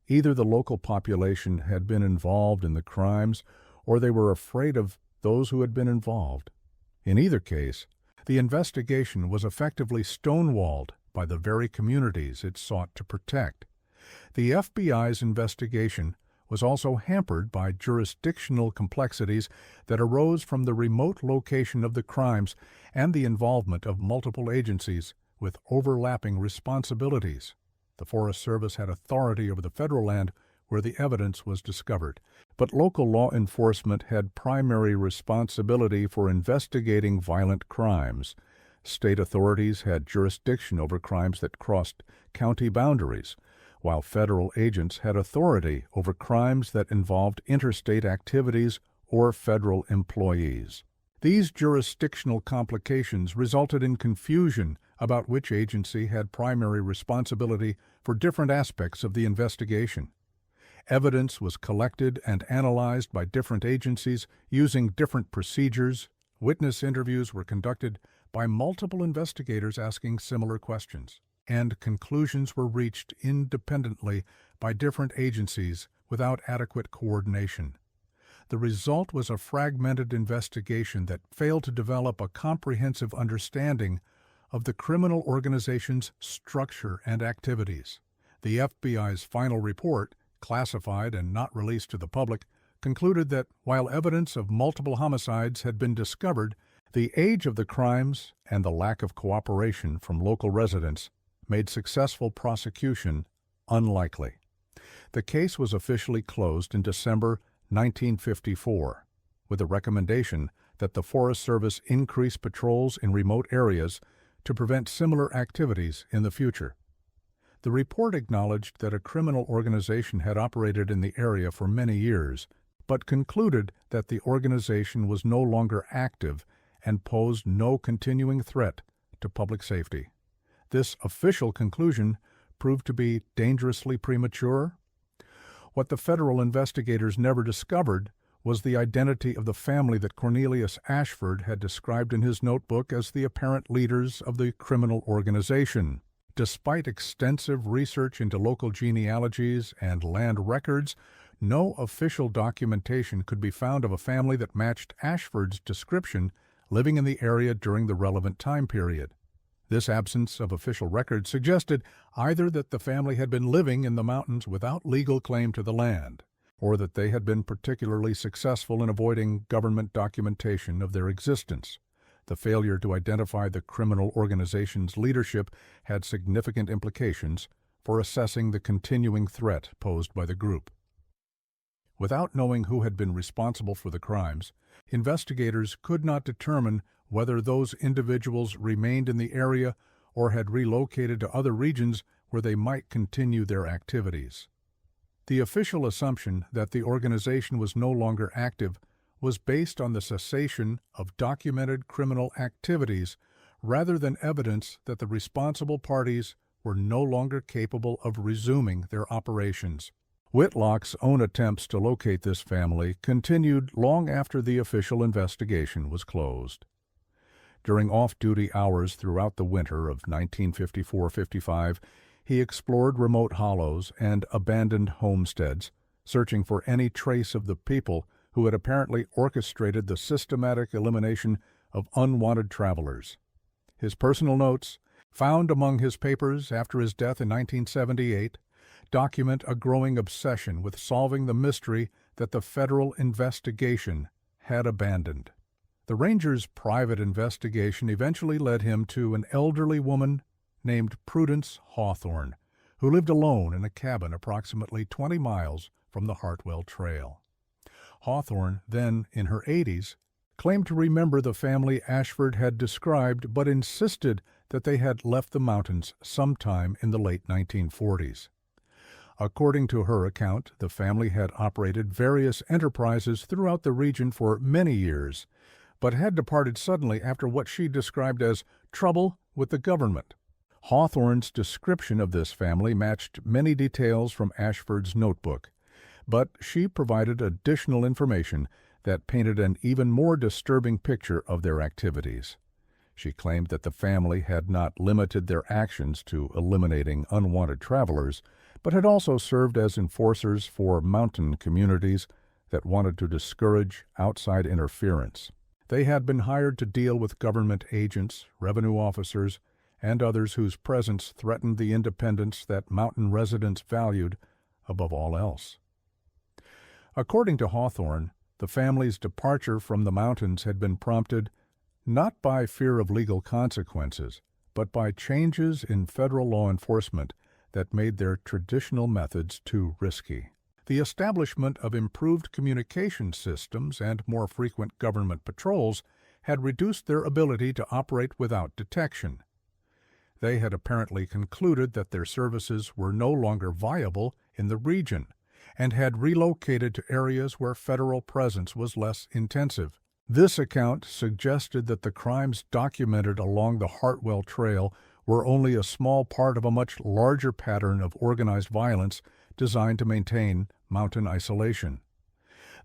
Speaker 1: Either the local population had been involved in the crimes, or they were afraid of those who had been involved. In either case, the investigation was effectively stonewalled by the very communities it sought to protect. The FBI's investigation was also hampered by jurisdictional complexities that arose from the remote location of the crimes and the involvement of multiple agencies with overlapping responsibilities. The Forest Service had authority over the federal land where the evidence was discovered, but local law enforcement had primary responsibility for investigating violent crimes. State authorities had jurisdiction over crimes that crossed county boundaries, while federal agents had authority over crimes that involved interstate activities or federal employees. These jurisdictional complications resulted in confusion about which agency had primary responsibility for different aspects of the investigation. Evidence was collected and analyzed by different agencies using different procedures. Witness interviews were conducted by multiple investigators asking similar questions, and conclusions were reached independently by different agencies without adequate coordination. The result was a fragmented investigation that failed to develop a comprehensive understanding of the criminal organization's structure and activities. The FBI's final report, classified and not released to the public, concluded that while evidence of multiple homicides had been discovered, the age of the crimes and the lack of cooperation from local residents made successful prosecution unlikely. The case was officially closed in December 1954, with a recommendation that the Forest Service increase patrols in remote areas to prevent similar activities in the future. The report acknowledged that a criminal organization had operated in the area for many years, but concluded that the organization was no longer active and posed no continuing threat to public safety. This official conclusion proved to be dangerously premature. What the federal investigators never discovered was the identity of the family that Cornelius Ashford had described in his notebook as the apparent leaders of the criminal organization. Despite extensive research into local genealogies and land records, no official documentation could be found of a family that matched Ashford's description living in the area during the relevant time period. This absence of official records suggested either that the family had been living in the mountains without legal claim to the land, or that they had been particularly successful in avoiding government documentation of their existence. The failure to identify the criminal organization's leadership had significant implications for assessing the continuing threat posed by the group. Without knowing who had been responsible for the crimes, investigators could not determine whether those individuals remained in the area or had relocated to other regions where they might continue their activities. The official assumption that the organization was no longer active was based on the cessation of documented criminal activities rather than evidence that the responsible parties were no longer capable of resuming their operations. Whitlock's own attempts to locate this family continued long after the official investigation was closed. During off-duty hours throughout the winter of 1954-55, he explored remote hollows and abandoned homesteads, searching for any trace of the people who had apparently orchestrated the systematic elimination of unwanted travelers. His personal notes, found among his papers after his death in 1978, document a growing obsession with solving the mystery that the federal investigation had abandoned. The ranger's private investigation eventually led him to an elderly woman named Prudence Hawthorne, who lived alone in a cabin approximately 20 miles from the Hartwell Trail. Hawthorne, then in her 80s, claimed to remember the family Ashford had described, but insisted that they had left the mountains sometime in the late 1940s. According to her account, the family had operated various enterprises throughout the region for many years, but had departed suddenly after what she described as trouble with the government. Hawthorne's description of this family matched many details from Ashford's notebook, but she provided additional information that painted an even more disturbing picture of their activities. She claimed that the family had not limited their actions to eliminating unwanted travelers, but had also served as enforcers for mountain communities that wanted to discourage outside interference. They had been hired to deal with government agents, revenue officers, and others whose presence threatened the independence that mountain residents valued above all else. According to Hawthorne, the family's departure from the mountains had been prompted not by fear of legal consequences, but by changes in federal law enforcement that made their traditional methods too risky. The establishment of improved communication systems and more frequent government patrols had reduced their ability to operate without detection. They had apparently concluded that their services were no longer viable in the region and had relocated to areas where federal presence was less intensive. This account suggested that the crimes documented along the Hartwell Trail were only a small part of a much larger pattern of organized violence designed to maintain mountain isolation.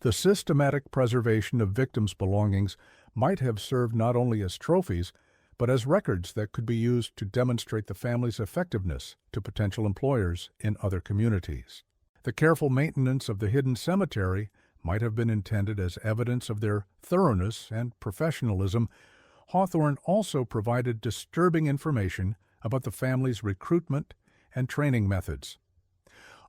Speaker 1: The systematic preservation of victims' belongings might have served not only as trophies, but as records that could be used to demonstrate the family's effectiveness to potential employers in other communities. The careful maintenance of the hidden cemetery might have been intended as evidence of their thoroughness and professionalism. Hawthorne also provided disturbing information about the family's recruitment and training methods.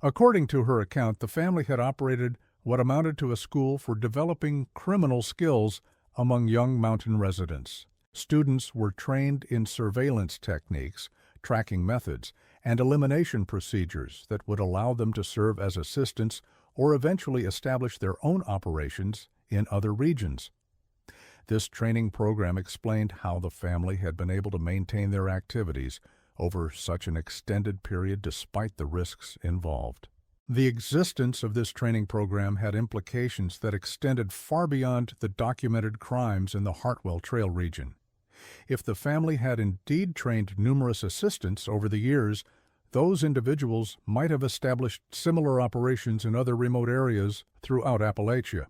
Speaker 1: According to her account, the family had operated what amounted to a school for developing criminal skills among young mountain residents. Students were trained in surveillance techniques, tracking methods, and elimination procedures that would allow them to serve as assistants or eventually establish their own operations in other regions. This training program explained how the family had been able to maintain their activities over such an extended period despite the risks involved. The existence of this training program had implications that extended far beyond the documented crimes in the Hartwell Trail region. If the family had indeed trained numerous assistants over the years, those individuals might have established similar operations in other remote areas throughout Appalachia.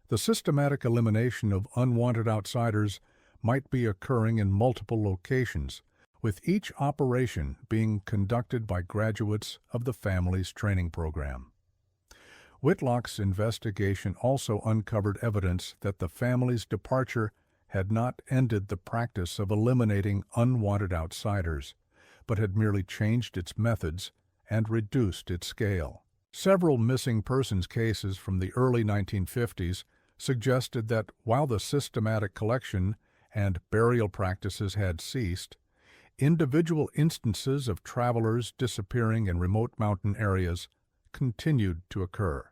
Speaker 1: The systematic elimination of unwanted outsiders might be occurring in multiple locations, with each operation being conducted by graduates of the family's training program. Whitlock's investigation also uncovered evidence that the family's departure had not ended the practice of eliminating unwanted outsiders, but had merely changed its methods and reduced its scale. Several missing persons cases from the early 1950s suggested that while the systematic collection and burial practices had ceased, individual instances of travelers disappearing in remote mountain areas continued to occur.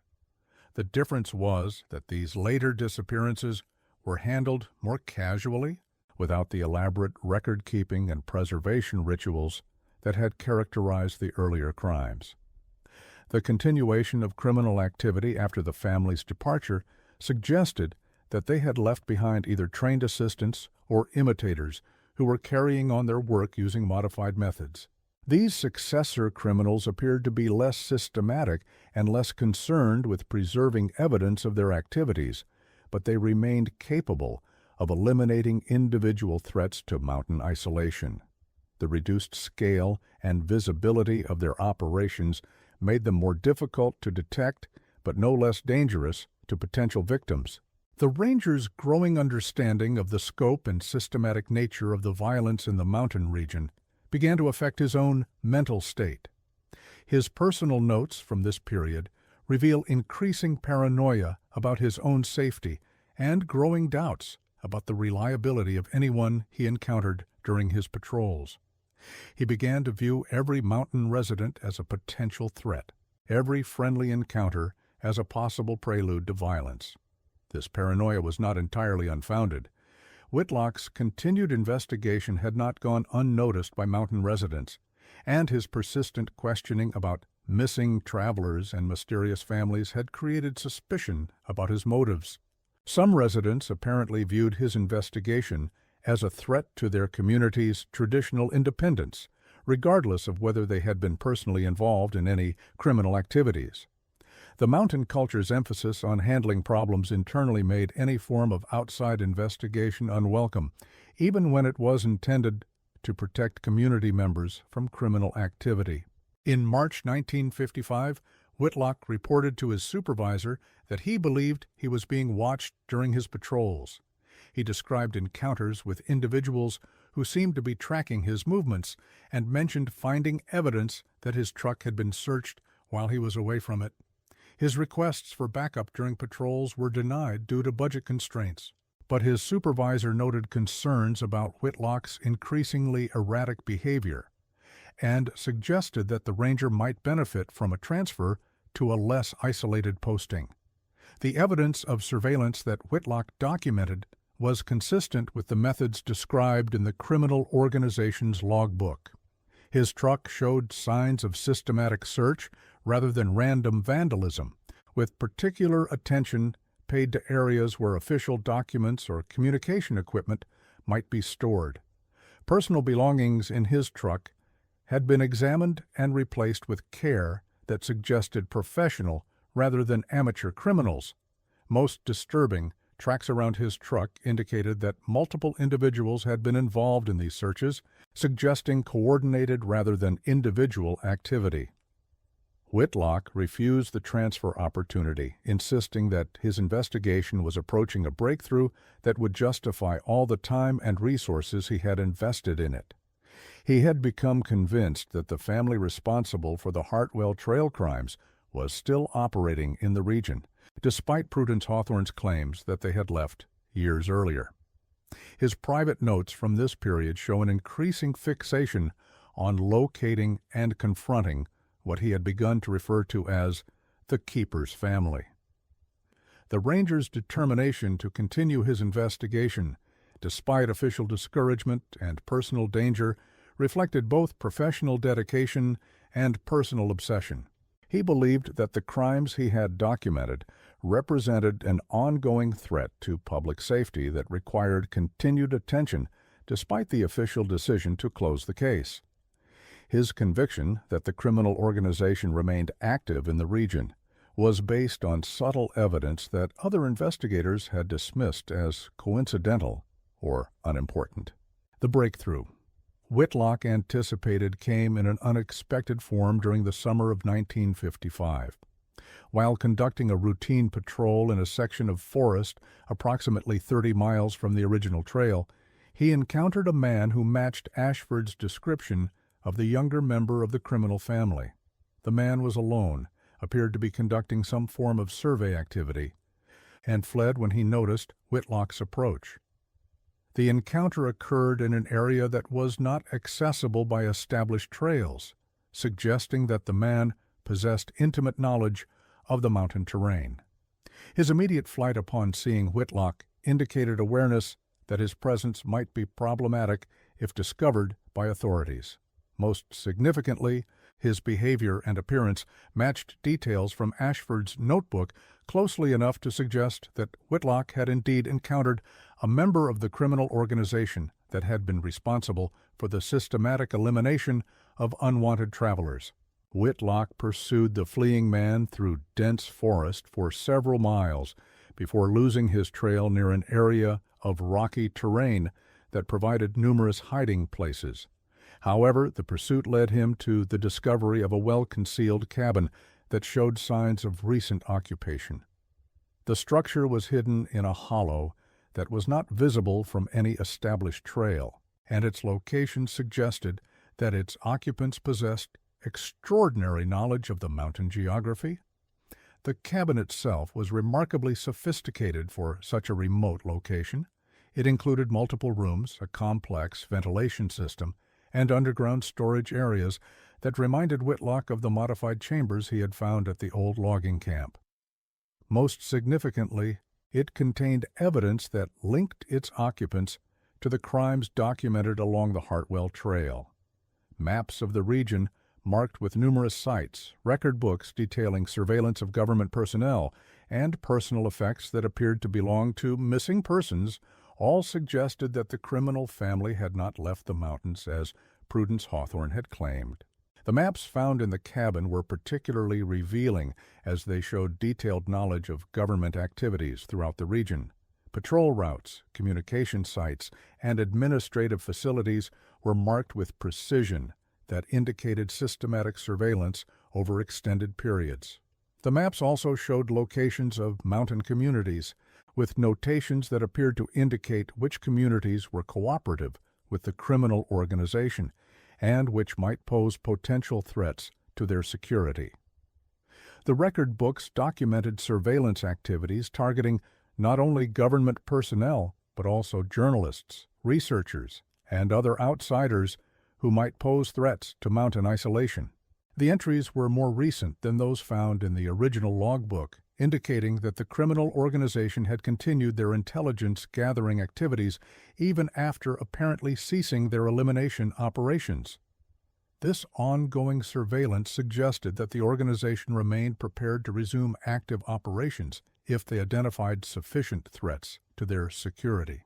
Speaker 1: The difference was that these later disappearances were handled more casually, without the elaborate record-keeping and preservation rituals that had characterized the earlier crimes. The continuation of criminal activity after the family's departure suggested that they had left behind either trained assistants or imitators who were carrying on their work using modified methods. These successor criminals appeared to be less systematic and less concerned with preserving evidence of their activities, but they remained capable of eliminating individual threats to mountain isolation. The reduced scale and visibility of their operations made them more difficult to detect, but no less dangerous to potential victims. The ranger's growing understanding of the scope and systematic nature of the violence in the mountain region began to affect his own mental state. His personal notes from this period reveal increasing paranoia about his own safety and growing doubts about the reliability of anyone he encountered during his patrols. He began to view every mountain resident as a potential threat, every friendly encounter as a possible prelude to violence. This paranoia was not entirely unfounded. Whitlock's continued investigation had not gone unnoticed by mountain residents, and his persistent questioning about missing travelers and mysterious families had created suspicion about his motives. Some residents apparently viewed his investigation as a threat to their community's traditional independence, regardless of whether they had been personally involved in any criminal activities. The mountain culture's emphasis on handling problems internally made any form of outside investigation unwelcome, even when it was intended to protect community members from criminal activity. In March 1955, Whitlock reported to his supervisor that he believed he was being watched during his patrols. He described encounters with individuals who seemed to be tracking his movements and mentioned finding evidence that his truck had been searched while he was away from it. His requests for backup during patrols were denied due to budget constraints, but his supervisor noted concerns about Whitlock's increasingly erratic behavior and suggested that the ranger might benefit from a transfer to a less isolated posting. The evidence of surveillance that Whitlock documented was consistent with the methods described in the criminal organization's logbook. His truck showed signs of systematic search rather than random vandalism, with particular attention paid to areas where official documents or communication equipment might be stored. Personal belongings in his truck had been examined and replaced with care that suggested professional rather than amateur criminals. Most disturbing, tracks around his truck indicated that multiple individuals had been involved in these searches, suggesting coordinated rather than individual activity. Whitlock refused the transfer opportunity, insisting that his investigation was approaching a breakthrough that would justify all the time and resources he had invested in it. He had become convinced that the family responsible for the Hartwell Trail crimes was still operating in the region, despite Prudence Hawthorne's claims that they had left years earlier. His private notes from this period show an increasing fixation on locating and confronting what he had begun to refer to as the Keeper's family. The ranger's determination to continue his investigation, despite official discouragement and personal danger, reflected both professional dedication and personal obsession. He believed that the crimes he had documented represented an ongoing threat to public safety that required continued attention despite the official decision to close the case. His conviction that the criminal organization remained active in the region was based on subtle evidence that other investigators had dismissed as coincidental or unimportant. The breakthrough Whitlock anticipated came in an unexpected form during the summer of 1955. While conducting a routine patrol in a section of forest approximately 30 miles from the original trail, he encountered a man who matched Ashford's description of the younger member of the criminal family. The man was alone, appeared to be conducting some form of survey activity, and fled when he noticed Whitlock's approach. The encounter occurred in an area that was not accessible by established trails, suggesting that the man possessed intimate knowledge of the mountain terrain. His immediate flight upon seeing Whitlock indicated awareness that his presence might be problematic if discovered by authorities. Most significantly, his behavior and appearance matched details from Ashford's notebook closely enough to suggest that Whitlock had indeed encountered a member of the criminal organization that had been responsible for the systematic elimination of unwanted travelers. Whitlock pursued the fleeing man through dense forest for several miles before losing his trail near an area of rocky terrain that provided numerous hiding places. However, the pursuit led him to the discovery of a well-concealed cabin that showed signs of recent occupation. The structure was hidden in a hollow that was not visible from any established trail, and its location suggested that its occupants possessed extraordinary knowledge of the mountain geography. The cabin itself was remarkably sophisticated for such a remote location. It included multiple rooms, a complex ventilation system, and underground storage areas that reminded Whitlock of the modified chambers he had found at the old logging camp. Most significantly, it contained evidence that linked its occupants to the crimes documented along the Hartwell Trail. Maps of the region marked with numerous sites, record books detailing surveillance of government personnel, and personal effects that appeared to belong to missing persons all suggested that the criminal family had not left the mountains as Prudence Hawthorne had claimed. The maps found in the cabin were particularly revealing as they showed detailed knowledge of government activities throughout the region. Patrol routes, communication sites, and administrative facilities were marked with precision that indicated systematic surveillance over extended periods. The maps also showed locations of mountain communities, with notations that appeared to indicate which communities were cooperative with the criminal organization and which might pose potential threats to their security. The record books documented surveillance activities targeting not only government personnel, but also journalists, researchers, and other outsiders who might pose threats to mountain isolation. The entries were more recent than those found in the original logbook, indicating that the criminal organization had continued their intelligence-gathering activities even after apparently ceasing their elimination operations. This ongoing surveillance suggested that the organization remained prepared to resume active operations if they identified sufficient threats to their security.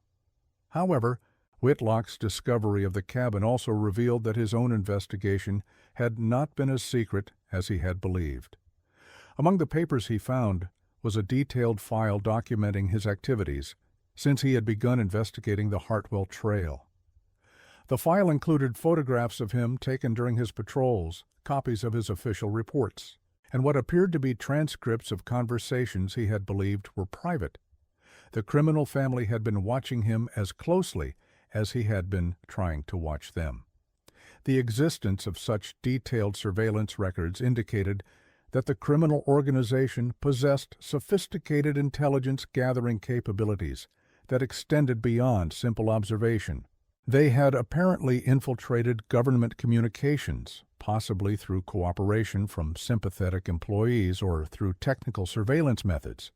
Speaker 1: However, Whitlock's discovery of the cabin also revealed that his own investigation had not been as secret as he had believed. Among the papers he found was a detailed file documenting his activities since he had begun investigating the Hartwell Trail. The file included photographs of him taken during his patrols, copies of his official reports, and what appeared to be transcripts of conversations he had believed were private. The criminal family had been watching him as closely as he had been trying to watch them. The existence of such detailed surveillance records indicated that the criminal organization possessed sophisticated intelligence-gathering capabilities that extended beyond simple observation. They had apparently infiltrated government communications, possibly through cooperation from sympathetic employees or through technical surveillance methods.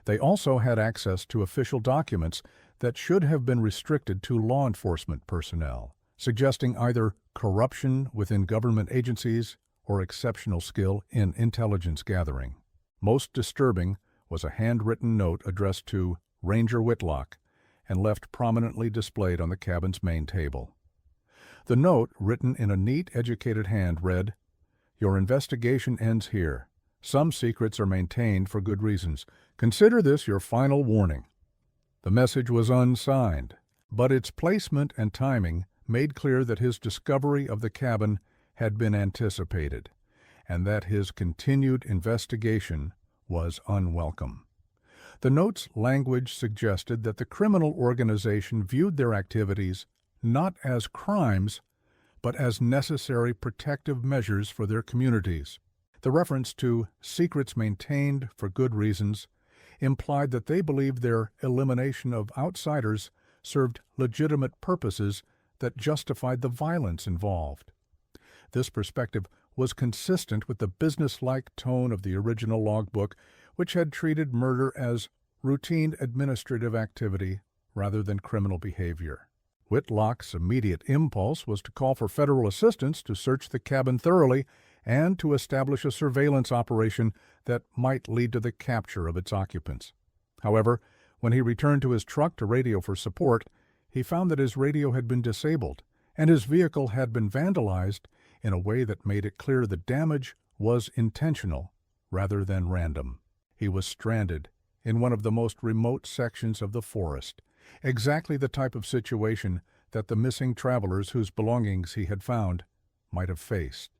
Speaker 1: They also had access to official documents that should have been restricted to law enforcement personnel, suggesting either corruption within government agencies or exceptional skill in intelligence gathering. Most disturbing was a handwritten note addressed to Ranger Whitlock and left prominently displayed on the cabin's main table. The note, written in a neat, educated hand, read, "Your investigation ends here. Some secrets are maintained for good reasons. Consider this your final warning." The message was unsigned, but its placement and timing made clear that his discovery of the cabin had been anticipated, and that his continued investigation was unwelcome. The note's language suggested that the criminal organization viewed their activities not as crimes, but as necessary protective measures for their communities. The reference to secrets maintained for good reasons implied that they believed their elimination of outsiders served legitimate purposes that justified the violence involved. This perspective was consistent with the business-like tone of the original logbook, which had treated murder as routine administrative activity rather than criminal behavior. Whitlock's immediate impulse was to call for federal assistance to search the cabin thoroughly and to establish a surveillance operation that might lead to the capture of its occupants. However, when he returned to his truck to radio for support, he found that his radio had been disabled and his vehicle had been vandalized in a way that made it clear the damage was intentional rather than random. He was stranded in one of the most remote sections of the forest, exactly the type of situation that the missing travelers whose belongings he had found might have faced.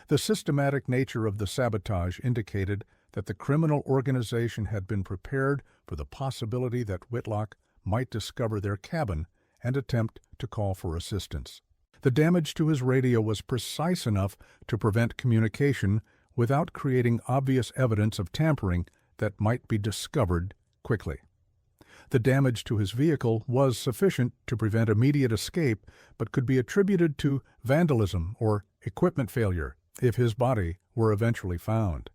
Speaker 1: The systematic nature of the sabotage indicated that the criminal organization had been prepared for the possibility that Whitlock might discover their cabin and attempt to call for assistance. The damage to his radio was precise enough to prevent communication without creating obvious evidence of tampering that might be discovered quickly. The damage to his vehicle was sufficient to prevent immediate escape, but could be attributed to vandalism or equipment failure if his body were eventually found.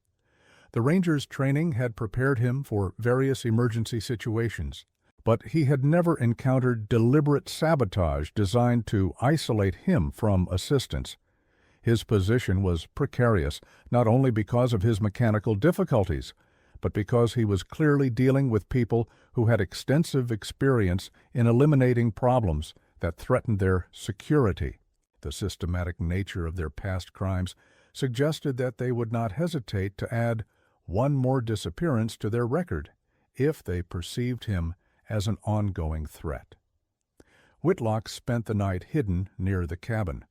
Speaker 1: The ranger's training had prepared him for various emergency situations, but he had never encountered deliberate sabotage designed to isolate him from assistance. His position was precarious, not only because of his mechanical difficulties, but because he was clearly dealing with people who had extensive experience in eliminating problems that threatened their security. The systematic nature of their past crimes suggested that they would not hesitate to add one more disappearance to their record if they perceived him as an ongoing threat. Whitlock spent the night hidden near the cabin,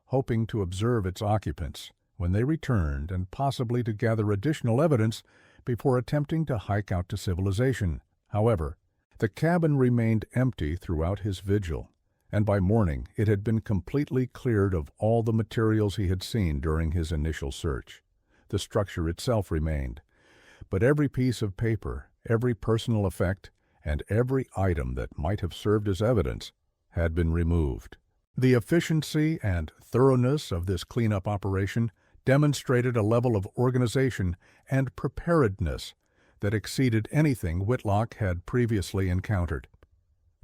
Speaker 1: hoping to observe its occupants when they returned and possibly to gather additional evidence before attempting to hike out to civilization. However, the cabin remained empty throughout his vigil, and by morning it had been completely cleared of all the materials he had seen during his initial search. The structure itself remained. But every piece of paper, every personal effect, and every item that might have served as evidence had been removed. The efficiency and thoroughness of this cleanup operation demonstrated a level of organization and preparedness that exceeded anything Whitlock had previously encountered.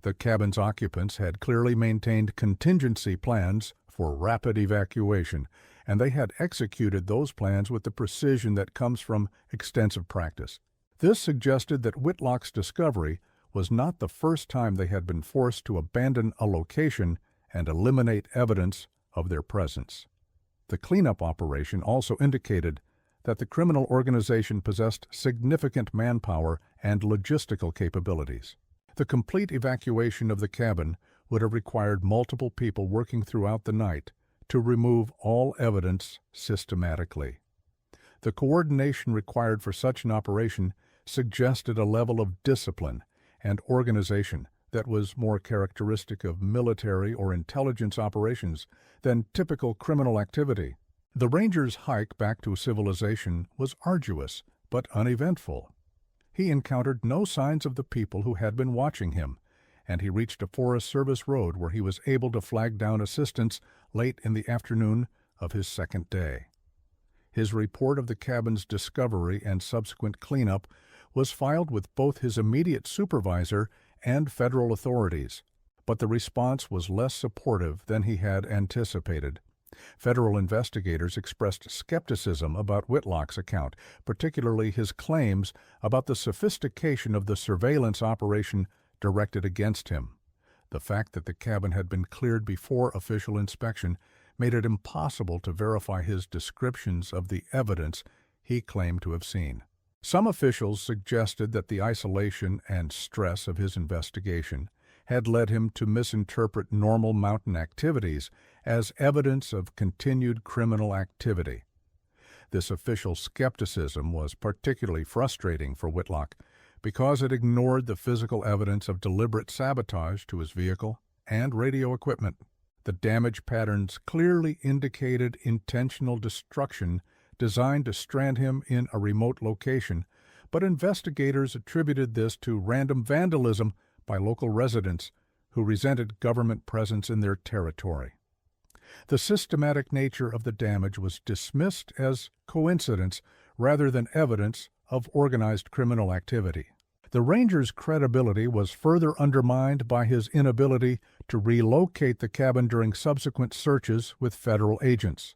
Speaker 1: The cabin's occupants had clearly maintained contingency plans for rapid evacuation, and they had executed those plans with the precision that comes from extensive practice. This suggested that Whitlock's discovery was not the first time they had been forced to abandon a location and eliminate evidence of their presence. The cleanup operation also indicated that the criminal organization possessed significant manpower and logistical capabilities. The complete evacuation of the cabin would have required multiple people working throughout the night to remove all evidence systematically. The coordination required for such an operation suggested a level of discipline and organization that was more characteristic of military or intelligence operations than typical criminal activity. The Ranger's hike back to civilization was arduous but uneventful. He encountered no signs of the people who had been watching him, and he reached a Forest Service road where he was able to flag down assistance late in the afternoon of his second day. His report of the cabin's discovery and subsequent cleanup was filed with both his immediate supervisor and federal authorities, but the response was less supportive than he had anticipated. Federal investigators expressed skepticism about Whitlock's account, particularly his claims about the sophistication of the surveillance operation directed against him. The fact that the cabin had been cleared before official inspection made it impossible to verify his descriptions of the evidence he claimed to have seen. Some officials suggested that the isolation and stress of his investigation had led him to misinterpret normal mountain activities as evidence of continued criminal activity. This official skepticism was particularly frustrating for Whitlock because it ignored the physical evidence of deliberate sabotage to his vehicle and radio equipment. The damage patterns clearly indicated intentional destruction designed to strand him in a remote location, but investigators attributed this to random vandalism by local residents who resented government presence in their territory. The systematic nature of the damage was dismissed as coincidence rather than evidence of organized criminal activity. The Ranger's credibility was further undermined by his inability to relocate the cabin during subsequent searches with federal agents.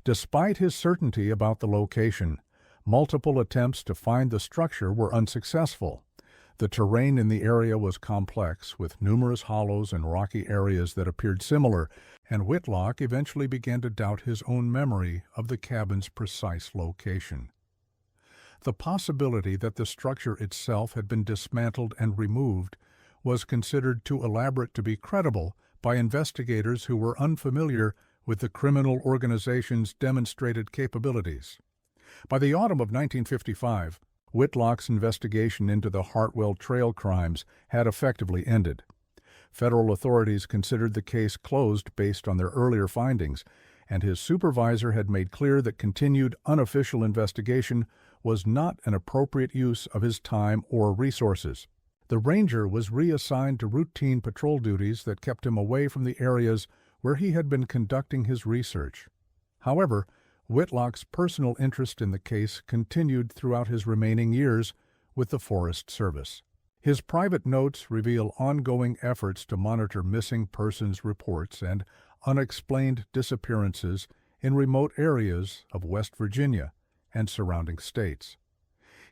Speaker 1: Despite his certainty about the location, multiple attempts to find the structure were unsuccessful. The terrain in the area was complex, with numerous hollows and rocky areas that appeared similar, and Whitlock eventually began to doubt his own memory of the cabin's precise location. The possibility that the structure itself had been dismantled and removed was considered too elaborate to be credible by investigators who were unfamiliar with the criminal organization's demonstrated capabilities. By the autumn of 1955, Whitlock's investigation into the Hartwell Trail crimes had effectively ended. Federal authorities considered the case closed based on their earlier findings, and his supervisor had made clear that continued unofficial investigation was not an appropriate use of his time or resources. The Ranger was reassigned to routine patrol duties that kept him away from the areas where he had been conducting his research. However, Whitlock's personal interest in the case continued throughout his remaining years with the Forest Service. His private notes reveal ongoing efforts to monitor missing persons reports and unexplained disappearances in remote areas of West Virginia and surrounding states.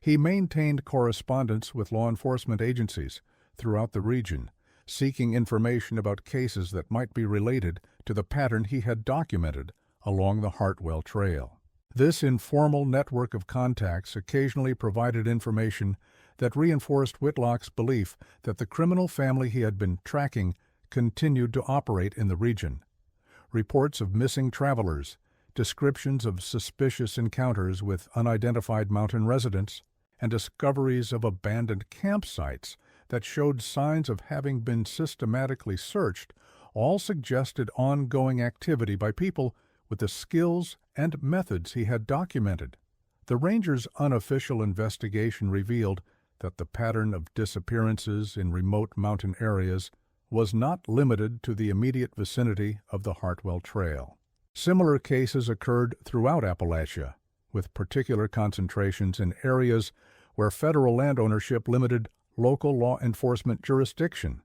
Speaker 1: He maintained correspondence with law enforcement agencies throughout the region, seeking information about cases that might be related to the pattern he had documented along the Hartwell Trail. This informal network of contacts occasionally provided information that reinforced Whitlock's belief that the criminal family he had been tracking continued to operate in the region. Reports of missing travelers, descriptions of suspicious encounters with unidentified mountain residents, and discoveries of abandoned campsites that showed signs of having been systematically searched all suggested ongoing activity by people with the skills and methods he had documented. The Rangers' unofficial investigation revealed that the pattern of disappearances in remote mountain areas was not limited to the immediate vicinity of the Hartwell Trail. Similar cases occurred throughout Appalachia, with particular concentrations in areas where federal land ownership limited local law enforcement jurisdiction.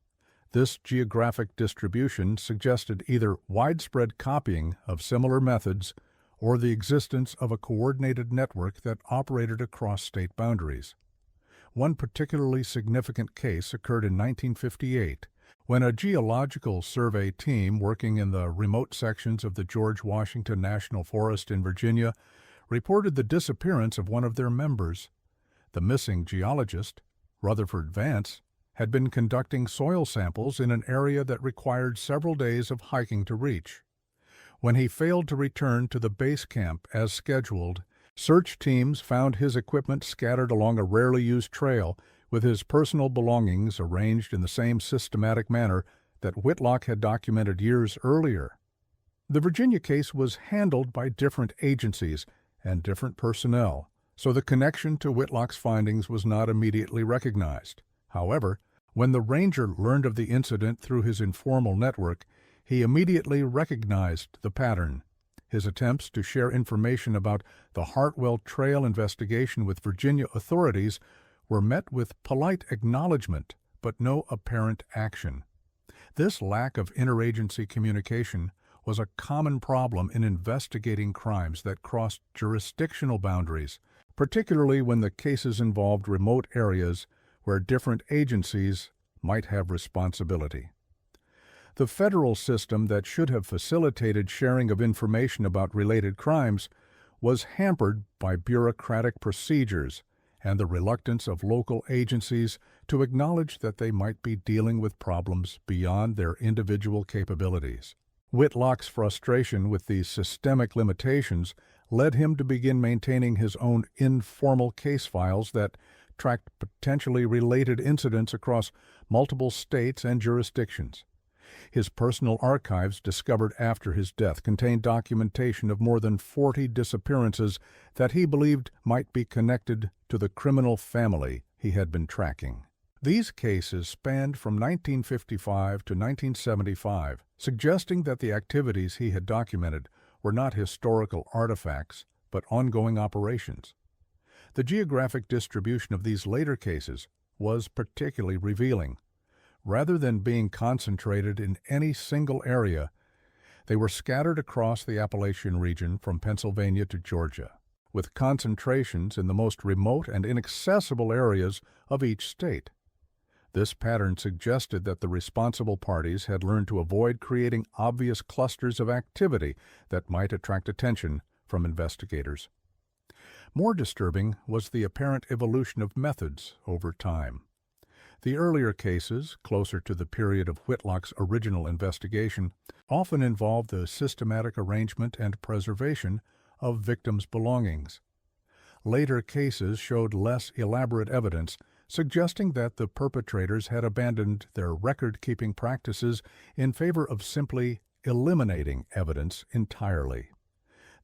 Speaker 1: This geographic distribution suggested either widespread copying of similar methods or the existence of a coordinated network that operated across state boundaries. One particularly significant case occurred in 1958, when a geological survey team working in the remote sections of the George Washington National Forest in Virginia reported the disappearance of one of their members. The missing geologist, Rutherford Vance, had been conducting soil samples in an area that required several days of hiking to reach. When he failed to return to the base camp as scheduled, search teams found his equipment scattered along a rarely used trail, with his personal belongings arranged in the same systematic manner that Whitlock had documented years earlier. The Virginia case was handled by different agencies and different personnel, so the connection to Whitlock's findings was not immediately recognized. However, when the ranger learned of the incident through his informal network, he immediately recognized the pattern. His attempts to share information about the Hartwell Trail investigation with Virginia authorities were met with polite acknowledgment, but no apparent action. This lack of interagency communication was a common problem in investigating crimes that crossed jurisdictional boundaries, particularly when the cases involved remote areas where different agencies might have responsibility. The federal system that should have facilitated sharing of information about related crimes was hampered by bureaucratic procedures and the reluctance of local agencies to acknowledge that they might be dealing with problems beyond their individual capabilities. Whitlock's frustration with these systemic limitations led him to begin maintaining his own informal case files that tracked potentially related incidents across multiple states and jurisdictions. His personal archives, discovered after his death, contained documentation of more than 40 disappearances that he believed might be connected to the criminal family he had been tracking. These cases spanned from 1955 to 1975, suggesting that the activities he had documented were not historical artifacts, but ongoing operations. The geographic distribution of these later cases was particularly revealing. Rather than being concentrated in any single area, they were scattered across the Appalachian region from Pennsylvania to Georgia, with concentrations in the most remote and inaccessible areas of each state. This pattern suggested that the responsible parties had learned to avoid creating obvious clusters of activity that might attract attention from investigators. More disturbing was the apparent evolution of methods over time. The earlier cases, closer to the period of Whitlock's original investigation, often involved the systematic arrangement and preservation of victims' belongings. Later cases showed less elaborate evidence, suggesting that the perpetrators had abandoned their record-keeping practices in favor of simply eliminating evidence entirely.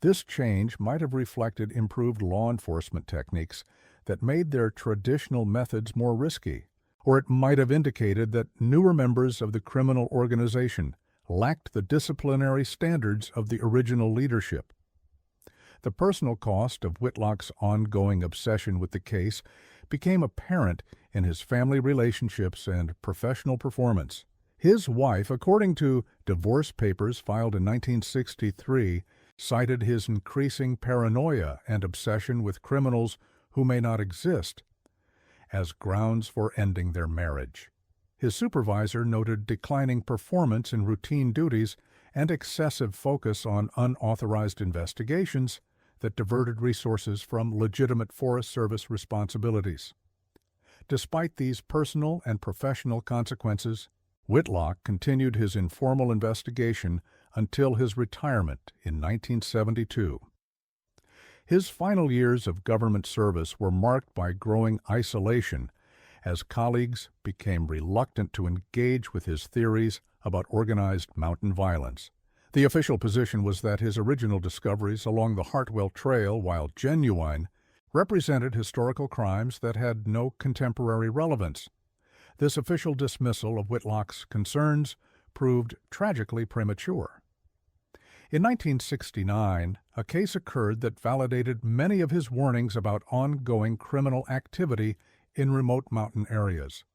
Speaker 1: This change might have reflected improved law enforcement techniques that made their traditional methods more risky, or it might have indicated that newer members of the criminal organization lacked the disciplinary standards of the original leadership. The personal cost of Whitlock's ongoing obsession with the case became apparent in his family relationships and professional performance. His wife, according to divorce papers filed in 1963, cited his increasing paranoia and obsession with criminals who may not exist as grounds for ending their marriage. His supervisor noted declining performance in routine duties and excessive focus on unauthorized investigations that diverted resources from legitimate Forest Service responsibilities. Despite these personal and professional consequences, Whitlock continued his informal investigation until his retirement in 1972. His final years of government service were marked by growing isolation as colleagues became reluctant to engage with his theories about organized mountain violence. The official position was that his original discoveries along the Hartwell Trail, while genuine, represented historical crimes that had no contemporary relevance. This official dismissal of Whitlock's concerns proved tragically premature. In 1969, a case occurred that validated many of his warnings about ongoing criminal activity in remote mountain areas.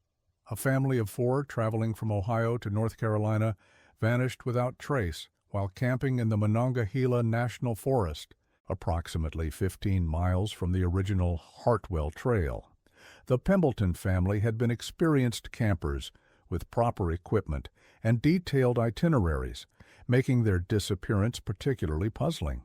Speaker 1: A family of 4 traveling from Ohio to North Carolina vanished without trace while camping in the Monongahela National Forest, approximately 15 miles from the original Hartwell Trail. The Pimbleton family had been experienced campers with proper equipment and detailed itineraries, making their disappearance particularly puzzling.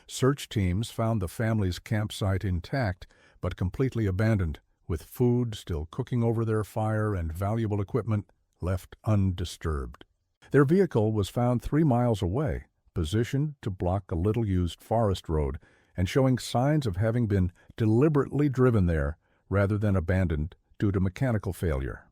Speaker 1: Search teams found the family's campsite intact but completely abandoned, with food still cooking over their fire and valuable equipment left undisturbed. Their vehicle was found 3 miles away, positioned to block a little-used forest road and showing signs of having been deliberately driven there rather than abandoned due to mechanical failure.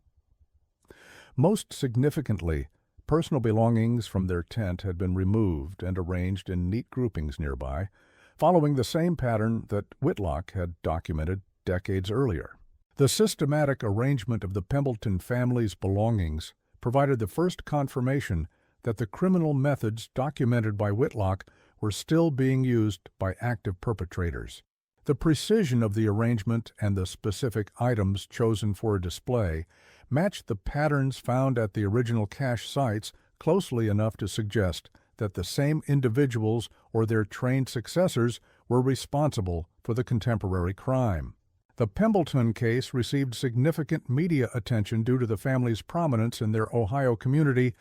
Speaker 1: Most significantly, personal belongings from their tent had been removed and arranged in neat groupings nearby, following the same pattern that Whitlock had documented decades earlier. The systematic arrangement of the Pimbleton family's belongings provided the first confirmation that the criminal methods documented by Whitlock were still being used by active perpetrators. The precision of the arrangement and the specific items chosen for display matched the patterns found at the original cache sites closely enough to suggest that the same individuals or their trained successors were responsible for the contemporary crime. The Pimbleton case received significant media attention due to the family's prominence in their Ohio community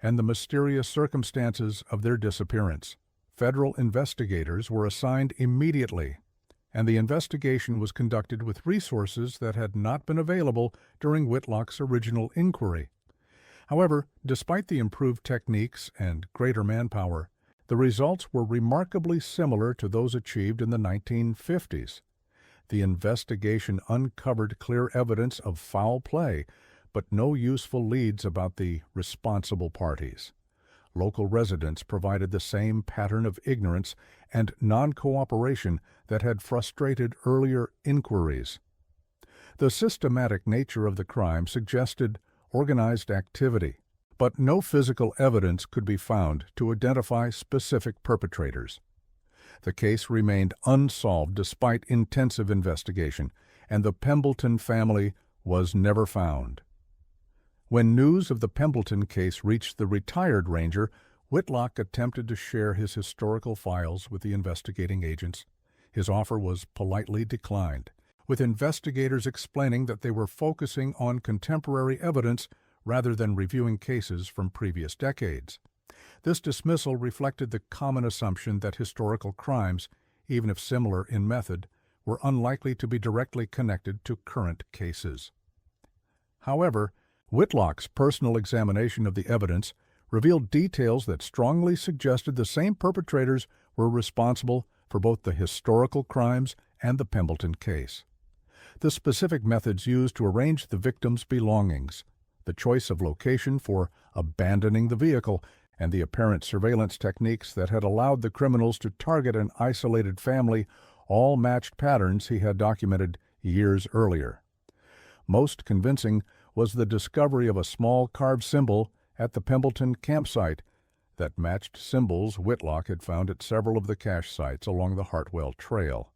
Speaker 1: and the mysterious circumstances of their disappearance. Federal investigators were assigned immediately, and the investigation was conducted with resources that had not been available during Whitlock's original inquiry. However, despite the improved techniques and greater manpower, the results were remarkably similar to those achieved in the 1950s. The investigation uncovered clear evidence of foul play, but no useful leads about the responsible parties. Local residents provided the same pattern of ignorance and non-cooperation that had frustrated earlier inquiries. The systematic nature of the crime suggested organized activity, but no physical evidence could be found to identify specific perpetrators. The case remained unsolved despite intensive investigation, and the Pimbleton family was never found. When news of the Pimbleton case reached the retired ranger, Whitlock attempted to share his historical files with the investigating agents. His offer was politely declined, with investigators explaining that they were focusing on contemporary evidence rather than reviewing cases from previous decades. This dismissal reflected the common assumption that historical crimes, even if similar in method, were unlikely to be directly connected to current cases. However, Whitlock's personal examination of the evidence revealed details that strongly suggested the same perpetrators were responsible for both the historical crimes and the Pimbleton case. The specific methods used to arrange the victims' belongings, the choice of location for abandoning the vehicle, and the apparent surveillance techniques that had allowed the criminals to target an isolated family all matched patterns he had documented years earlier. Most convincing was the discovery of a small carved symbol at the Pimbleton campsite that matched symbols Whitlock had found at several of the cache sites along the Hartwell Trail.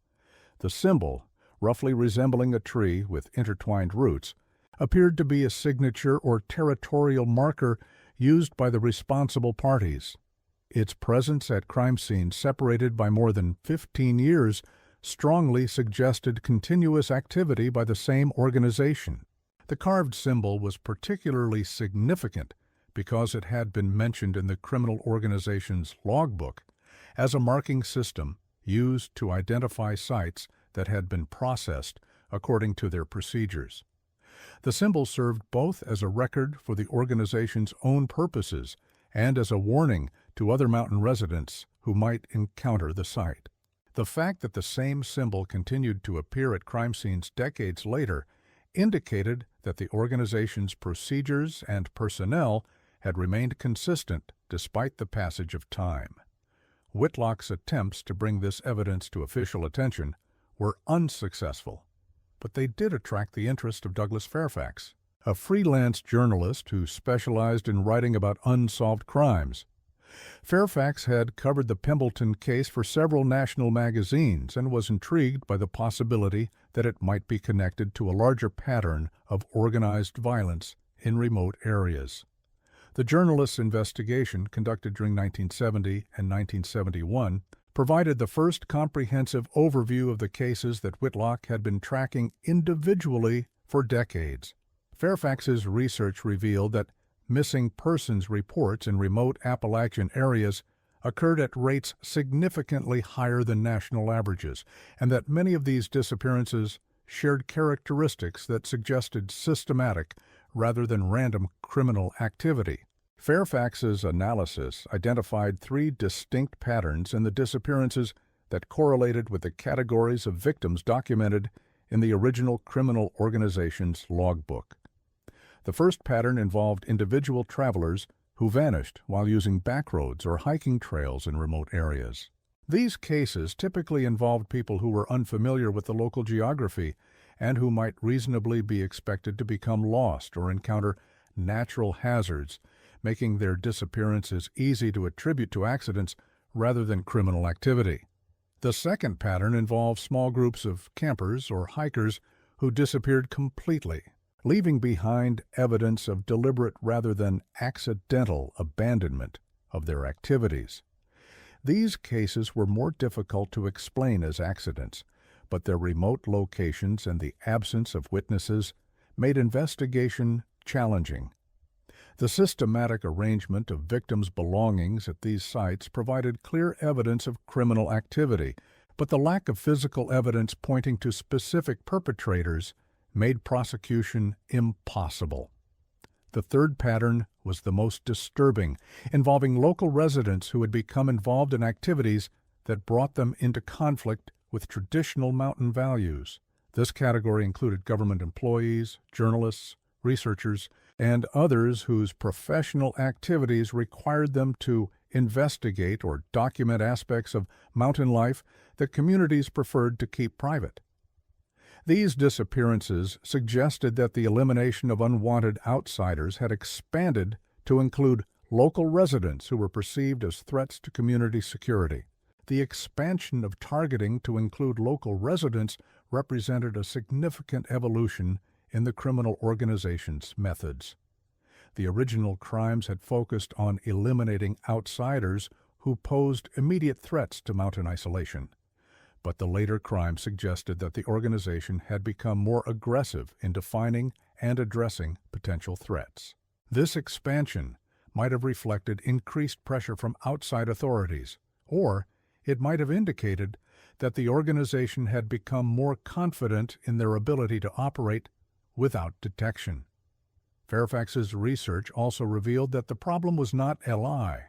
Speaker 1: The symbol, roughly resembling a tree with intertwined roots, appeared to be a signature or territorial marker used by the responsible parties. Its presence at crime scenes separated by more than 15 years strongly suggested continuous activity by the same organization. The carved symbol was particularly significant because it had been mentioned in the criminal organization's logbook as a marking system used to identify sites that had been processed according to their procedures. The symbol served both as a record for the organization's own purposes and as a warning to other mountain residents who might encounter the site. The fact that the same symbol continued to appear at crime scenes decades later indicated that the organization's procedures and personnel had remained consistent despite the passage of time. Whitlock's attempts to bring this evidence to official attention were unsuccessful, but they did attract the interest of Douglas Fairfax, a freelance journalist who specialized in writing about unsolved crimes. Fairfax had covered the Pimbleton case for several national magazines and was intrigued by the possibility that it might be connected to a larger pattern of organized violence in remote areas. The journalist's investigation, conducted during 1970 and 1971, provided the first comprehensive overview of the cases that Whitlock had been tracking individually for decades. Fairfax's research revealed that missing persons reports in remote Appalachian areas occurred at rates significantly higher than national averages, and that many of these disappearances shared characteristics that suggested systematic rather than random criminal activity. Fairfax's analysis identified 3 distinct patterns in the disappearances that correlated with the categories of victims documented in the original criminal organization's logbook. The first pattern involved individual travelers who vanished while using backroads or hiking trails in remote areas. These cases typically involved people who were unfamiliar with the local geography and who might reasonably be expected to become lost or encounter natural hazards, making their disappearances easy to attribute to accidents rather than criminal activity. The second pattern involved small groups of campers or hikers who disappeared completely, leaving behind evidence of deliberate rather than accidental abandonment of their activities. These cases were more difficult to explain as accidents, but their remote locations and the absence of witnesses made investigation challenging. The systematic arrangement of victims' belongings at these sites provided clear evidence of criminal activity, but the lack of physical evidence pointing to specific perpetrators made prosecution impossible. The third pattern was the most disturbing, involving local residents who had become involved in activities that brought them into conflict with traditional mountain values. This category included government employees, journalists, researchers, and others whose professional activities required them to investigate or document aspects of mountain life that communities preferred to keep private. These disappearances suggested that the elimination of unwanted outsiders had expanded to include local residents who were perceived as threats to community security. The expansion of targeting to include local residents represented a significant evolution in the criminal organization's methods. The original crimes had focused on eliminating outsiders who posed immediate threats to mountain isolation, but the later crimes suggested that the organization had become more aggressive in defining and addressing potential threats. This expansion might have reflected increased pressure from outside authorities, or it might have indicated that the organization had become more confident in their ability to operate without detection. Fairfax's research also revealed that the problem was not LI,